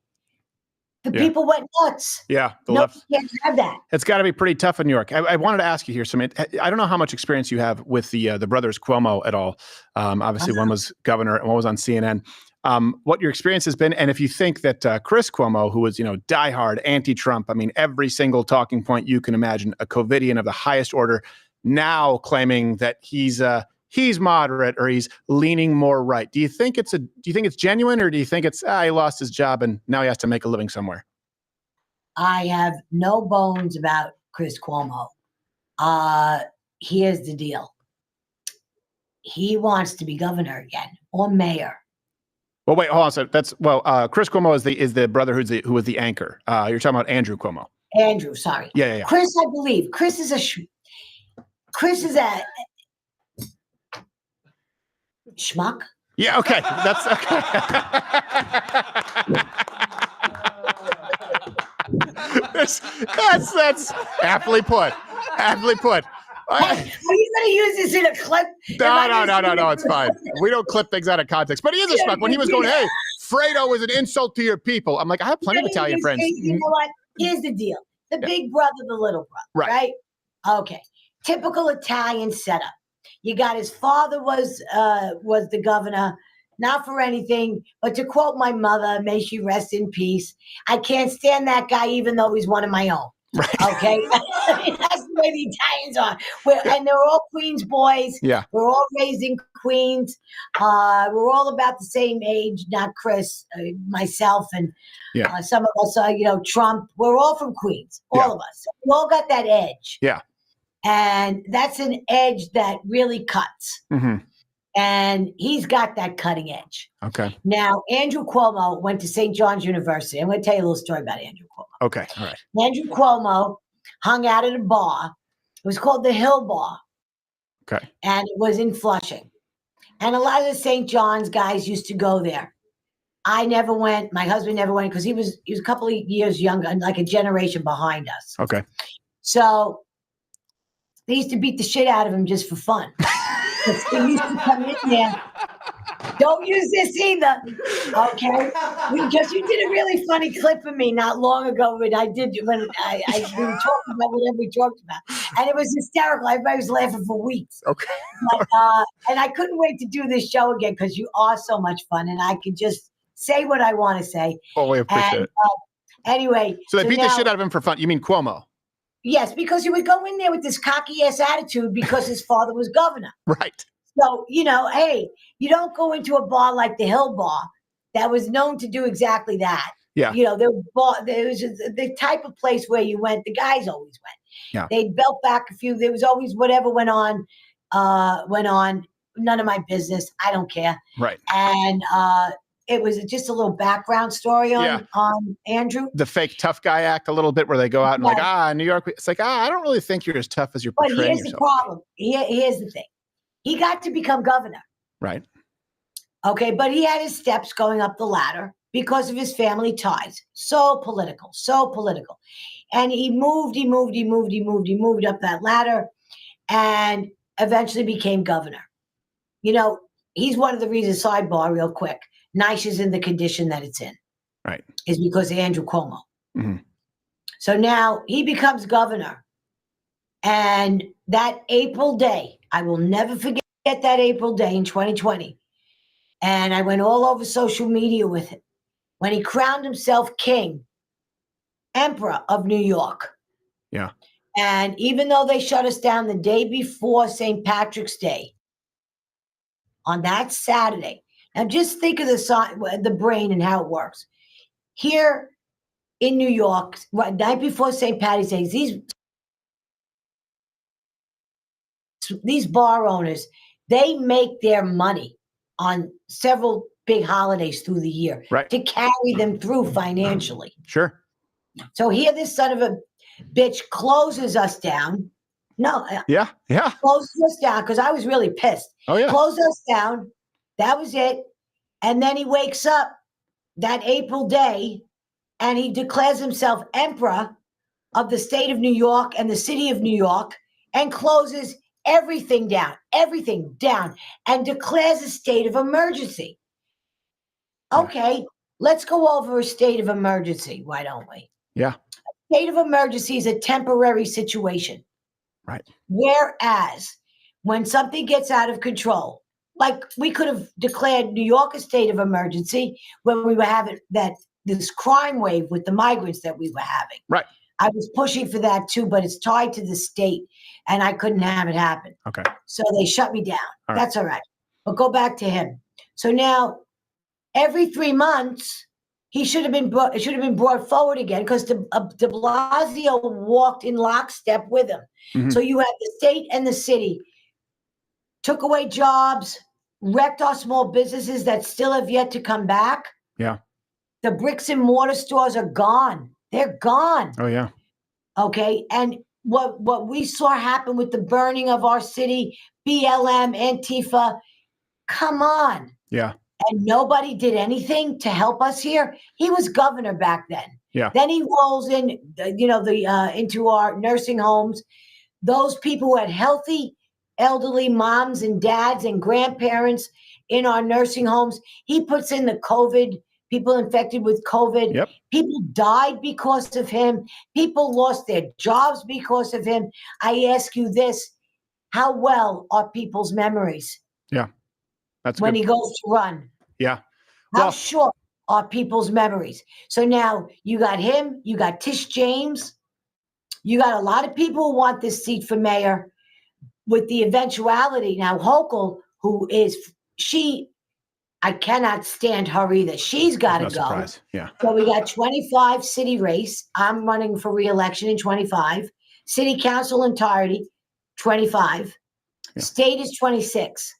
I: the people went nuts.
D: Yeah, the
I: no,
D: left
I: can't have that.
D: It's got to be pretty tough in New York. I wanted to ask you here, I don't know how much experience you have with the brothers Cuomo at all. Obviously, one was governor and one was on CNN. What your experience has been, and if you think that Chris Cuomo, who was diehard anti-Trump, I mean every single talking point you can imagine, a COVIDian of the highest order, now claiming that he's moderate or he's leaning more right. Do you think it's genuine, or do you think it's he lost his job and now he has to make a living somewhere?
I: I have no bones about Chris Cuomo. Here's the deal. He wants to be governor again or mayor.
D: Well, wait, hold on. So Chris Cuomo is the brother who was the anchor. You're talking about Andrew Cuomo.
I: Andrew, sorry.
D: Yeah.
I: Chris, I believe. Chris is a schmuck.
D: Yeah, okay. That's okay. that's aptly put. Aptly put.
I: Are you going to use this in a clip?
D: No, it's fine. We don't clip things out of context. But he is a schmuck. When he was going, hey, Fredo is an insult to your people. I'm like, I have plenty of Italian friends.
I: You know what? Here's the deal. The big brother, the little brother, right? Okay. Typical Italian setup. You got his father was the governor, not for anything, but to quote my mother, may she rest in peace, I can't stand that guy even though he's one of my own. Right. Okay? I mean, that's the way the Italians are. And they're all Queens boys.
D: Yeah.
I: We're all raised in Queens. We're all about the same age, not Chris, myself, and some of us, Trump. We're all from Queens, all of us. We all got that edge.
D: Yeah.
I: And that's an edge that really cuts.
D: Mm-hmm.
I: And he's got that cutting edge.
D: Okay.
I: Now, Andrew Cuomo went to St. John's University. I'm going to tell you a little story about Andrew Cuomo.
D: Okay. All right.
I: Andrew Cuomo hung out at a bar. It was called the Hill Bar.
D: Okay.
I: And it was in Flushing. And a lot of the St. John's guys used to go there. I never went. My husband never went because he was a couple of years younger, like a generation behind us.
D: Okay.
I: So they used to beat the shit out of him just for fun. He used to come in there. Don't use this either. Okay. Because you did a really funny clip of me not long ago when we were talking about whatever we talked about. And it was hysterical. Everybody was laughing for weeks.
D: Okay.
I: But, and I couldn't wait to do this show again because you are so much fun and I could just say what I want to say.
D: Oh, we appreciate it.
I: Anyway.
D: So they beat the shit out of him for fun. You mean Cuomo?
I: Yes, because he would go in there with this cocky ass attitude because his father was governor.
D: Right.
I: So, hey, you don't go into a bar like the Hill Bar that was known to do exactly that.
D: Yeah.
I: There was the type of place where you went, the guys always went.
D: Yeah.
I: They'd belt back a few. There was always whatever went on. None of my business. I don't care.
D: Right.
I: And it was just a little background story on Andrew.
D: The fake tough guy act a little bit where they go out and New York. It's like, I don't really think you're as tough as you're portraying yourself.
I: But here's the problem. Here's the thing. He got to become governor.
D: Right.
I: Okay, but he had his steps going up the ladder because of his family ties. So political. And he moved up that ladder and eventually became governor. you know, he's one of the reasons, sidebar real quick, NYCHA is in the condition that it's in.
D: Right.
I: Is because of Andrew Cuomo.
D: Mm-hmm.
I: So now he becomes governor. And that April day, I will never forget that April day in 2020. And I went all over social media with it when he crowned himself king, emperor of New York.
D: Yeah.
I: And even though they shut us down the day before St. Patrick's Day, on that Saturday, now just think of the brain and how it works. Here in New York, right, night before St. Patty's Day, these bar owners, they make their money on several big holidays through the year to carry them through financially.
D: Sure.
I: So here this son of a bitch closes us down. No.
D: Yeah.
I: Closes us down because I was really pissed.
D: Oh, yeah.
I: Closed us down. That was it. And then he wakes up that April day and he declares himself emperor of the state of New York and the city of New York and closes everything down, and declares a state of emergency. Okay, let's go over a state of emergency. Why don't we?
D: Yeah.
I: State of emergency is a temporary situation.
D: Right.
I: Whereas when something gets out of control, like we could have declared New York a state of emergency when we were having this crime wave with the migrants that we were having.
D: Right.
I: I was pushing for that too, but it's tied to the state and I couldn't have it happen.
D: Okay.
I: So they shut me down.
D: All right.
I: That's all right. But go back to him. So now every 3 months, it should have been brought forward again because de Blasio walked in lockstep with him.
D: Mm-hmm.
I: So you have the state and the city took away jobs, wrecked our small businesses that still have yet to come back.
D: Yeah.
I: The bricks and mortar stores are gone. They're gone.
D: Oh, yeah.
I: Okay. And what we saw happen with the burning of our city, BLM, Antifa, come on.
D: Yeah.
I: And nobody did anything to help us here. He was governor back then.
D: Yeah.
I: Then he rolls in, into our nursing homes. Those people who had healthy, elderly moms and dads and grandparents in our nursing homes, he puts in the COVID, people infected with COVID.
D: Yep.
I: People died because of him. People lost their jobs because of him. I ask you this, how well are people's memories?
D: Yeah. That's
I: when
D: good.
I: he goes to run.
D: Yeah.
I: How short are people's memories? So now you got him, you got Tish James, you got a lot of people who want this seat for mayor with the eventuality. Now, Hochul, I cannot stand her either. She's got to
D: No
I: go.
D: surprise. Yeah.
I: So we got 25 city race. I'm running for re-election in 25. City council entirety, 25.
D: Yeah.
I: State is 26.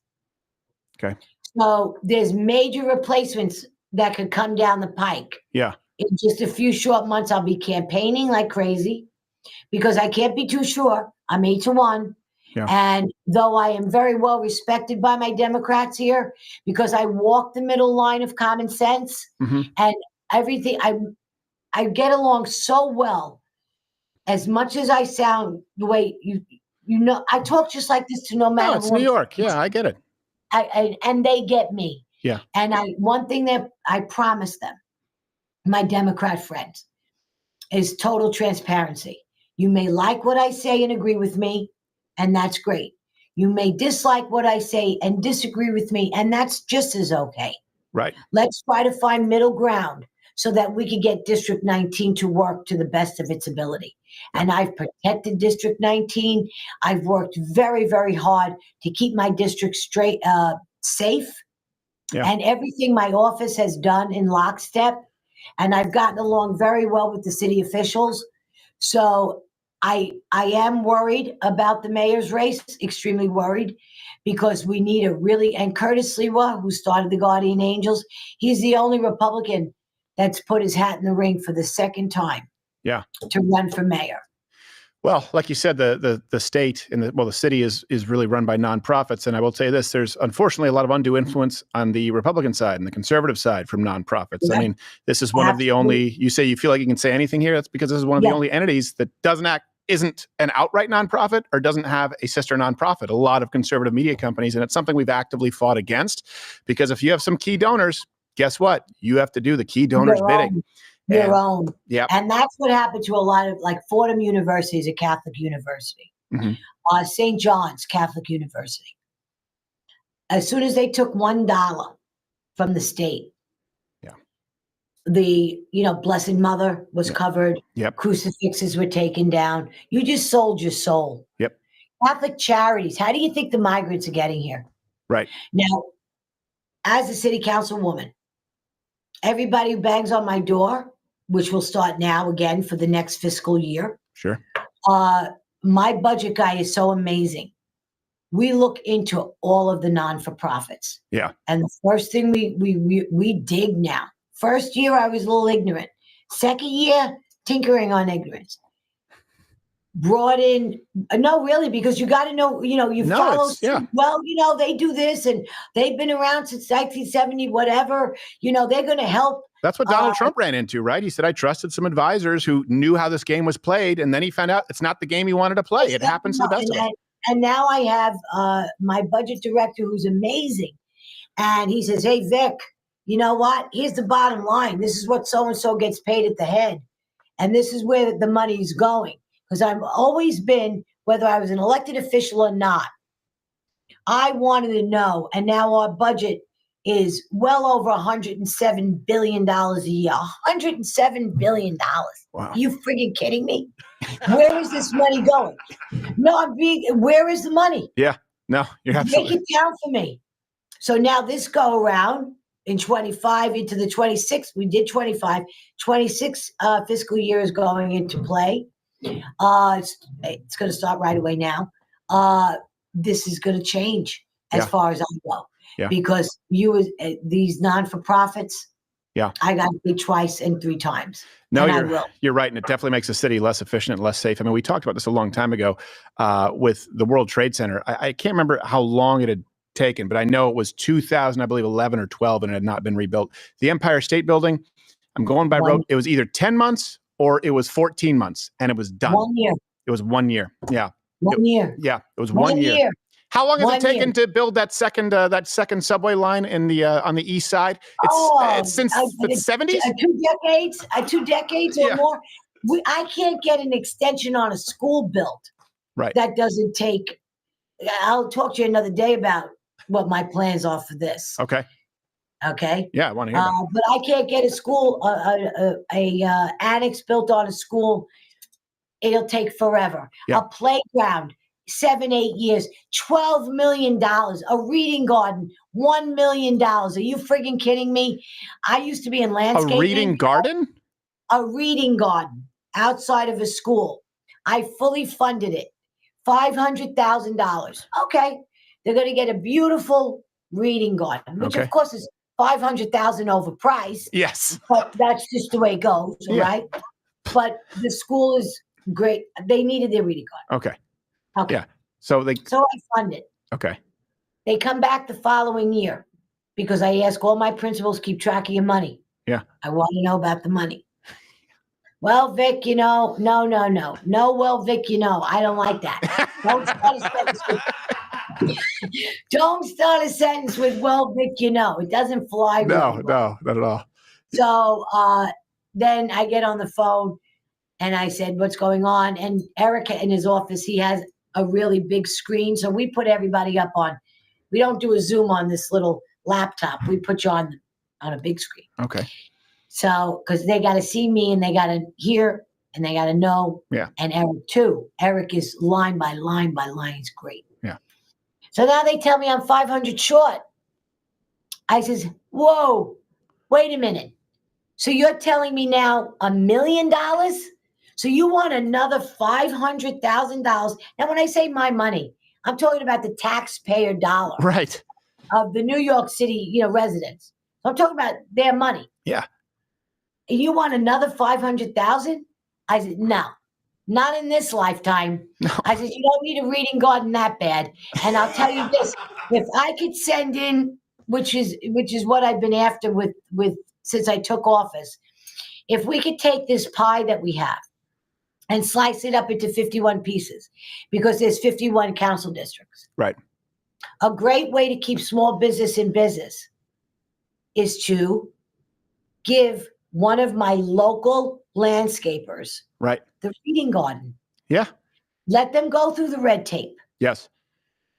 D: Okay.
I: So there's major replacements that could come down the pike.
D: Yeah.
I: In just a few short months, I'll be campaigning like crazy because I can't be too sure. I'm 8-1.
D: Yeah.
I: And though I am very well respected by my Democrats here because I walk the middle line of common sense and everything, I get along so well. As much as I sound the way you know, I talk just like this to no matter
D: No, it's New York. Yeah, I get it.
I: And they get me.
D: Yeah.
I: And one thing that I promise them, my Democrat friends, is total transparency. You may like what I say and agree with me, and that's great. You may dislike what I say and disagree with me, and that's just as okay.
D: Right.
I: Let's try to find middle ground so that we can get District 19 to work to the best of its ability. And I've protected District 19. I've worked very, very hard to keep my district safe.
D: Yeah.
I: And everything my office has done in lockstep. And I've gotten along very well with the city officials. So I am worried about the mayor's race, extremely worried, because we need and Curtis Lewa, who started the Guardian Angels, he's the only Republican that's put his hat in the ring for the second time.
D: Yeah.
I: To run for mayor.
D: Well, like you said, the state and the city is really run by nonprofits. And I will say this, there's unfortunately a lot of undue influence on the Republican side and the conservative side from nonprofits. Yeah. I mean, this is one of the only, you say you feel like you can say anything here. That's because this is one of the only entities that doesn't act isn't an outright nonprofit or doesn't have a sister nonprofit. A lot of conservative media companies, and it's something we've actively fought against, because if you have some key donors, guess what? You have to do the key donors bidding.
I: Your own.
D: Yeah.
I: And that's what happened to a lot of, like, Fordham University is a Catholic university. St. John's Catholic University. As soon as they took $1 from the state, the, Blessed Mother was covered. Crucifixes were taken down. You just sold your soul. Catholic Charities. How do you think the migrants are getting here?
D: Right.
I: Now, as a city councilwoman, everybody who bangs on my door, which will start now again for the next fiscal year.
D: Sure.
I: My budget guy is so amazing. We look into all of the non-for-profits.
D: Yeah.
I: And the first thing we dig now. First year, I was a little ignorant. Second year, tinkering on ignorance. Brought in, no, really, because you got to know, you follow. Well, they do this and they've been around since 1970, whatever. They're going to help.
D: That's what Donald Trump ran into, right? He said, I trusted some advisors who knew how this game was played. And then he found out it's not the game he wanted to play. It happens to the best of us.
I: And now I have my budget director, who's amazing. And he says, hey, Vic, you know what? Here's the bottom line. This is what so-and-so gets paid at the head. And this is where the money's going. Because I've always been, whether I was an elected official or not, I wanted to know. And now our budget is well over $107 billion a year. $107 billion. Wow. Are you friggin' kidding me? Where is this money going? No, where is the money?
D: Yeah, no, you're absolutely.
I: Make it down for me. So now this go around in 25 into the 26, we did 25. 26 fiscal year is going into play. It's going to start right away now. This is going to change as far as I go.
D: Yeah.
I: Because these non-for-profits, I got to pay twice and 3 times.
D: No, you're right. And it definitely makes the city less efficient and less safe. I mean, we talked about this a long time ago with the World Trade Center. I can't remember how long it had taken, but I know it was 2000, I believe 11 or 12, and it had not been rebuilt. The Empire State Building, I'm going by road. It was either 10 months or it was 14 months, and it was done.
I: 1 year.
D: It was 1 year. Yeah.
I: 1 year.
D: Yeah. It was 1 year. How long has it taken to build that second subway line in the on the east side? It's since the 70s.
I: 2 decades or more. I can't get an extension on a school built.
D: Right.
I: That doesn't take. I'll talk to you another day about what my plans are for this.
D: Okay.
I: Okay.
D: Yeah, I want to hear that.
I: But I can't get a school, annex built on a school. It'll take forever.
D: Yeah.
I: A playground, 7-8 years, $12 million. A reading garden, $1 million. Are you friggin' kidding me? I used to be in landscaping.
D: A reading garden?
I: A reading garden outside of a school. I fully funded it. $500,000. Okay. They're going to get a beautiful reading garden, which of course is $500,000 overpriced.
D: Yes.
I: But that's just the way it goes, right? But the school is great. They needed their reading garden.
D: Okay. Yeah. So I
I: fund it.
D: Okay.
I: They come back the following year because I ask all my principals, keep track of your money.
D: Yeah.
I: I want to know about the money. Well, Vic, no. No, well, Vic, I don't like that. Don't start a sentence with, well, Vic, it doesn't fly.
D: No, not at all.
I: So then I get on the phone and I said, what's going on? And Eric in his office, he has a really big screen. So we put everybody up on, we don't do a Zoom on this little laptop. We put you on a big screen.
D: Okay.
I: So, because they got to see me and they got to hear and they got to know.
D: Yeah.
I: And Eric too. Eric is line by line by line. He's great.
D: Yeah.
I: So now they tell me I'm 500 short. I says, whoa, wait a minute. So you're telling me now $1 million? So you want another $500,000? Now, when I say my money, I'm talking about the taxpayer dollar.
D: Right.
I: Of the New York City, residents. I'm talking about their money.
D: Yeah.
I: You want another 500,000? I said, no, not in this lifetime. No. I said, you don't need a reading garden that bad. And I'll tell you this, if I could send in, which is what I've been after with since I took office, if we could take this pie that we have and slice it up into 51 pieces because there's 51 council districts.
D: Right.
I: A great way to keep small business in business is to give one of my local landscapers
D: Right.
I: the reading garden.
D: Yeah.
I: Let them go through the red tape.
D: Yes.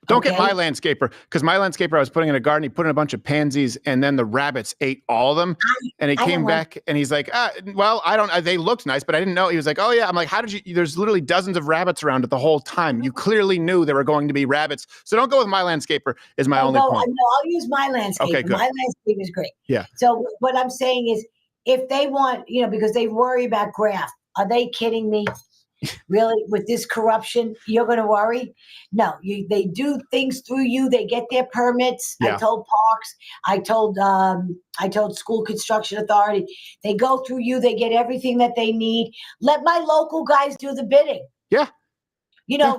D: Don't get
I: Okay.
D: my landscaper, because my landscaper I was putting in a garden, he put in a bunch of pansies, and then the rabbits ate all of them. And he came back and he's like, well, I don't, they looked nice, but I didn't know. He was like, oh yeah. I'm like, how did you, there's literally dozens of rabbits around it the whole time. You clearly knew there were going to be rabbits. So don't go with my landscaper is my only point.
I: No, I'll use my landscaper.
D: Okay, good.
I: My landscaper is great.
D: Yeah.
I: So what I'm saying is, if they want, because they worry about graft, are they kidding me? Really, with this corruption, you're going to worry? No, they do things through you. They get their permits.
D: Yeah.
I: I told Parks. I told School Construction Authority. They go through you. They get everything that they need. Let my local guys do the bidding.
D: Yeah.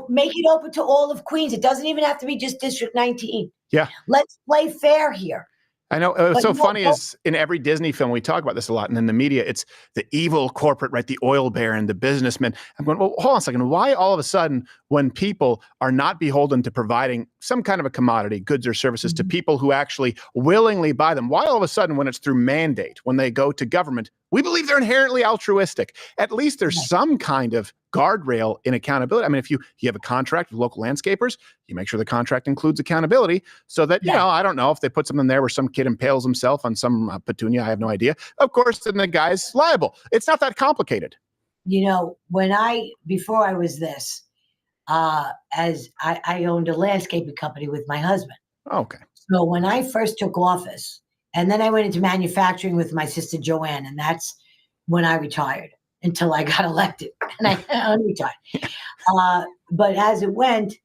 I: Make it open to all of Queens. It doesn't even have to be just District 19.
D: Yeah.
I: Let's play fair here.
D: I know. What's so funny is in every Disney film, we talk about this a lot. And in the media, it's the evil corporate, right? The oil baron, the businessman. I'm going, well, hold on a second. Why all of a sudden, when people are not beholden to providing some kind of a commodity, goods or services to people who actually willingly buy them, why all of a sudden, when it's through mandate, when they go to government, we believe they're inherently altruistic? At least there's some kind of guardrail in accountability. I mean, if you have a contract with local landscapers, you make sure the contract includes accountability so that, I don't know if they put something there where some kid impales himself on some petunia, I have no idea. Of course, then the guy's liable. It's not that complicated.
I: Before I was this, as I owned a landscaping company with my husband.
D: Okay.
I: So when I first took office, and then I went into manufacturing with my sister Joanne, and that's when I retired until I got elected, and I unretired. But as it went,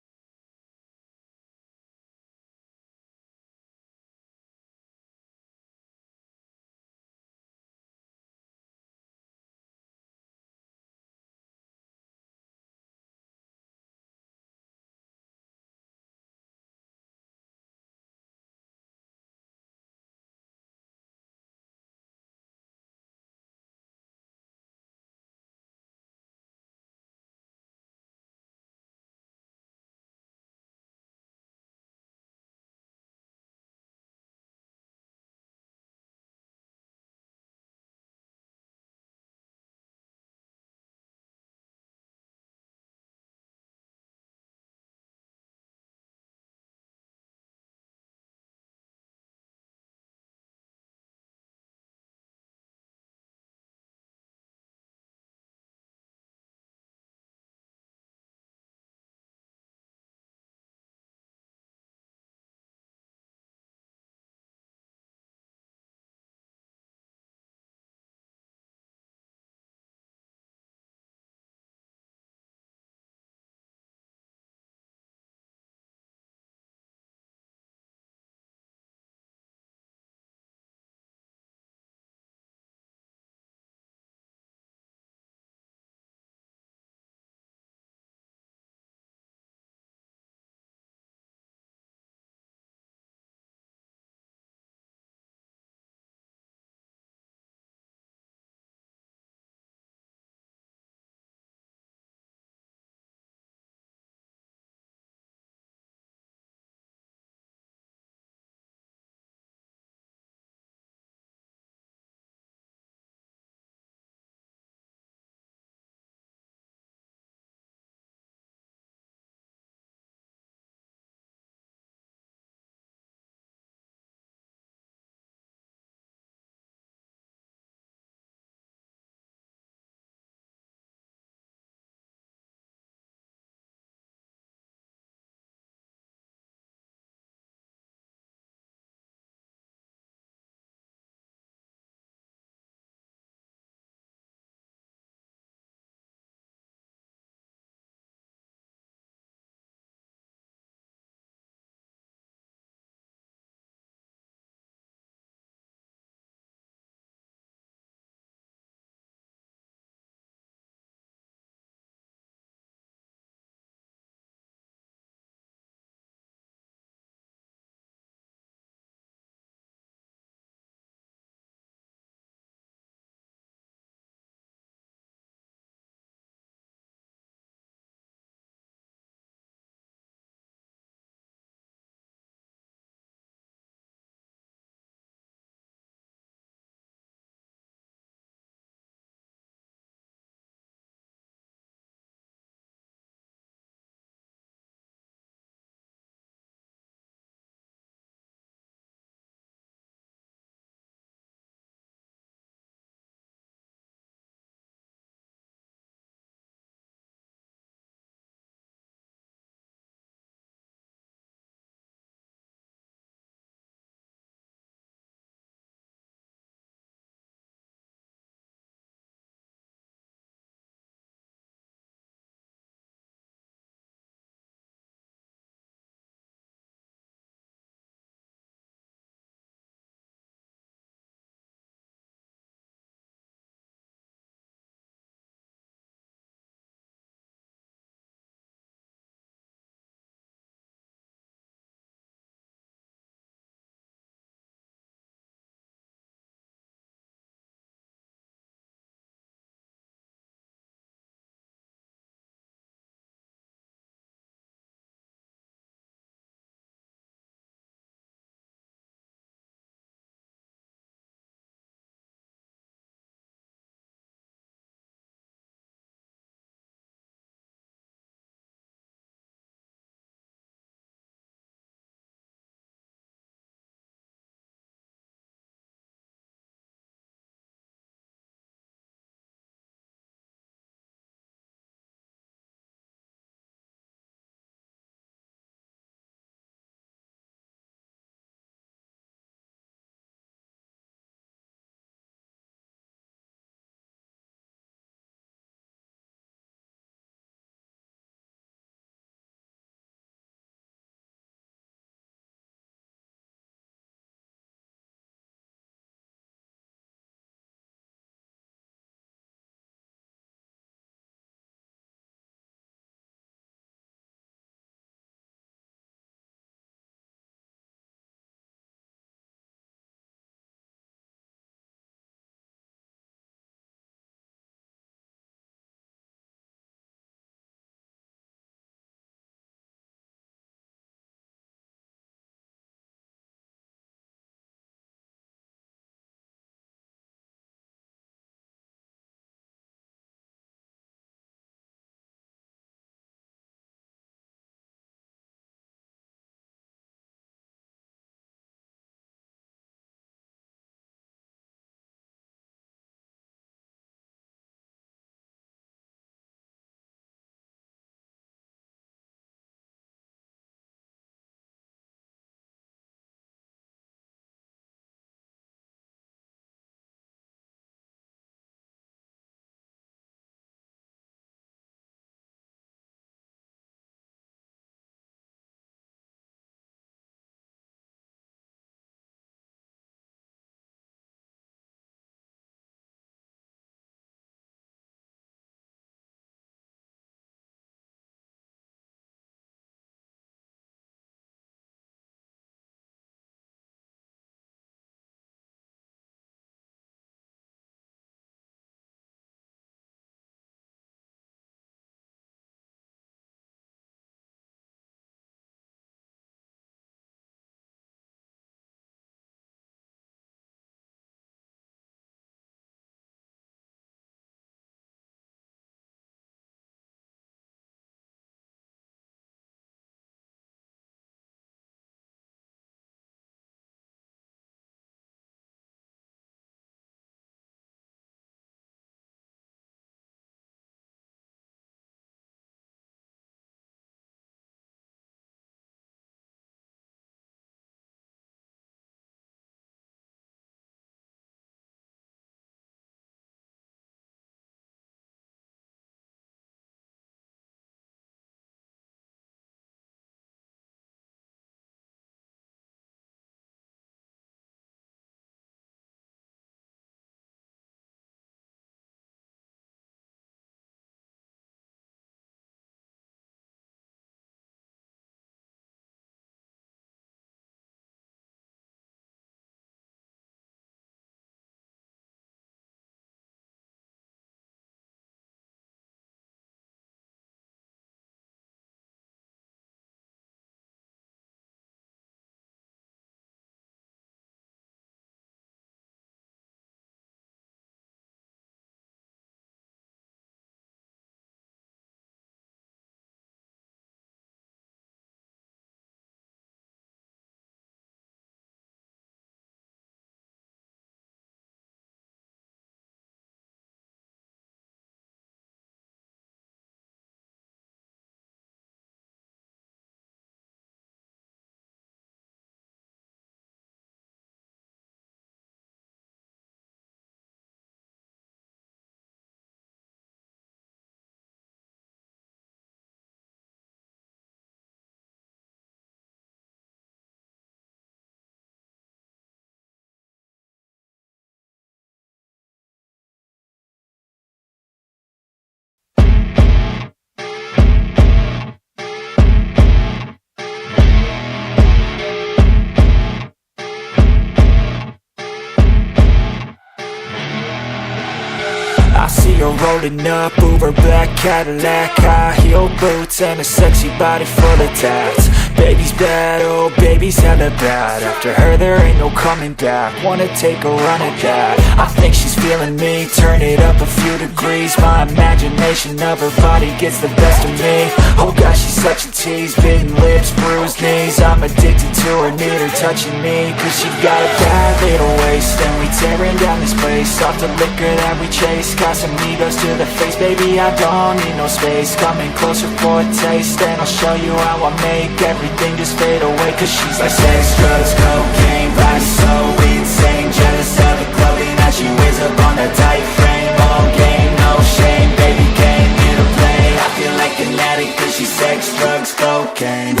J: see her rolling up, Uber black Cadillac, high heel boots and a sexy body full of tats. Baby's bad, oh baby's hella bad. After her there ain't no coming back. Wanna take a run at that. I think she's feeling me, turn it up a few degrees. My imagination of her body gets the best of me. Oh gosh, she's such a tease, bitten lips, bruised knees. I'm addicted to her, need her touching me. Cause she got a bad little waist, and we tearing down this place. Off the liquor that we chase, Casamigos to the face. Baby, I don't need no space, coming closer for a taste. And I'll show you how I make everything just fade away. Cause she's like sex, drugs, cocaine, body so insane. Jealous of the clothing that she wears up on that tight frame. All game, no shame, baby came here to play. I feel like an addict cause she's sex, drugs, cocaine.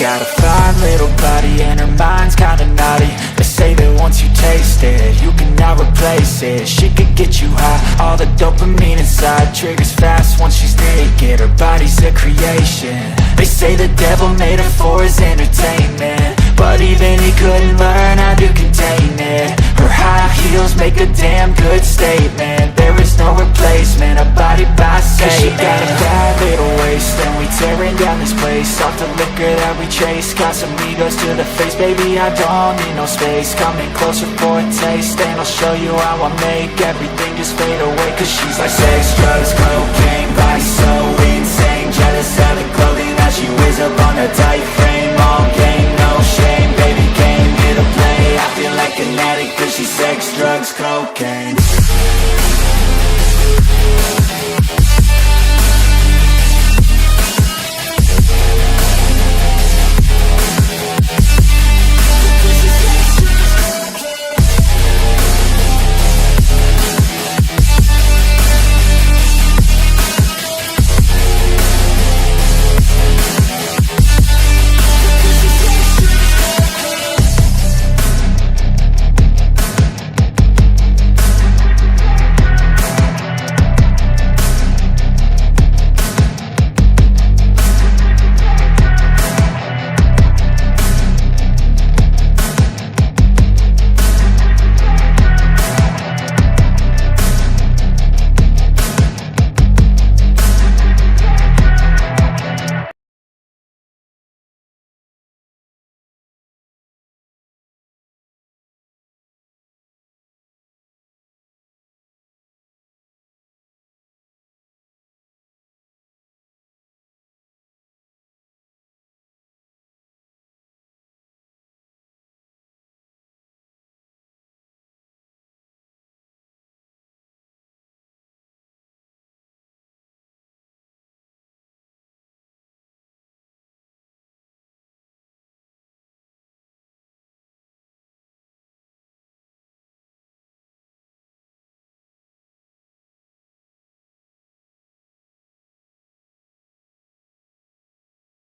J: Got a fine little body and her mind's kinda naughty. They say that once you taste it, you cannot replace it. She could get you high, all the dopamine inside triggers fast once she's naked. Her body's a creation. They say the devil made her for his entertainment, but even he couldn't learn how to contain it. Her high heels make a damn good statement. There is no replacement, a body by Satan. She got a bad little waist, and we tearing down this place. Off the liquor that we chase, Casamigos to the face. Baby, I don't need no space, coming closer for a taste. And I'll show you how I make everything just fade away. Cause she's like sex, drugs, cocaine, body so insane. Jealous of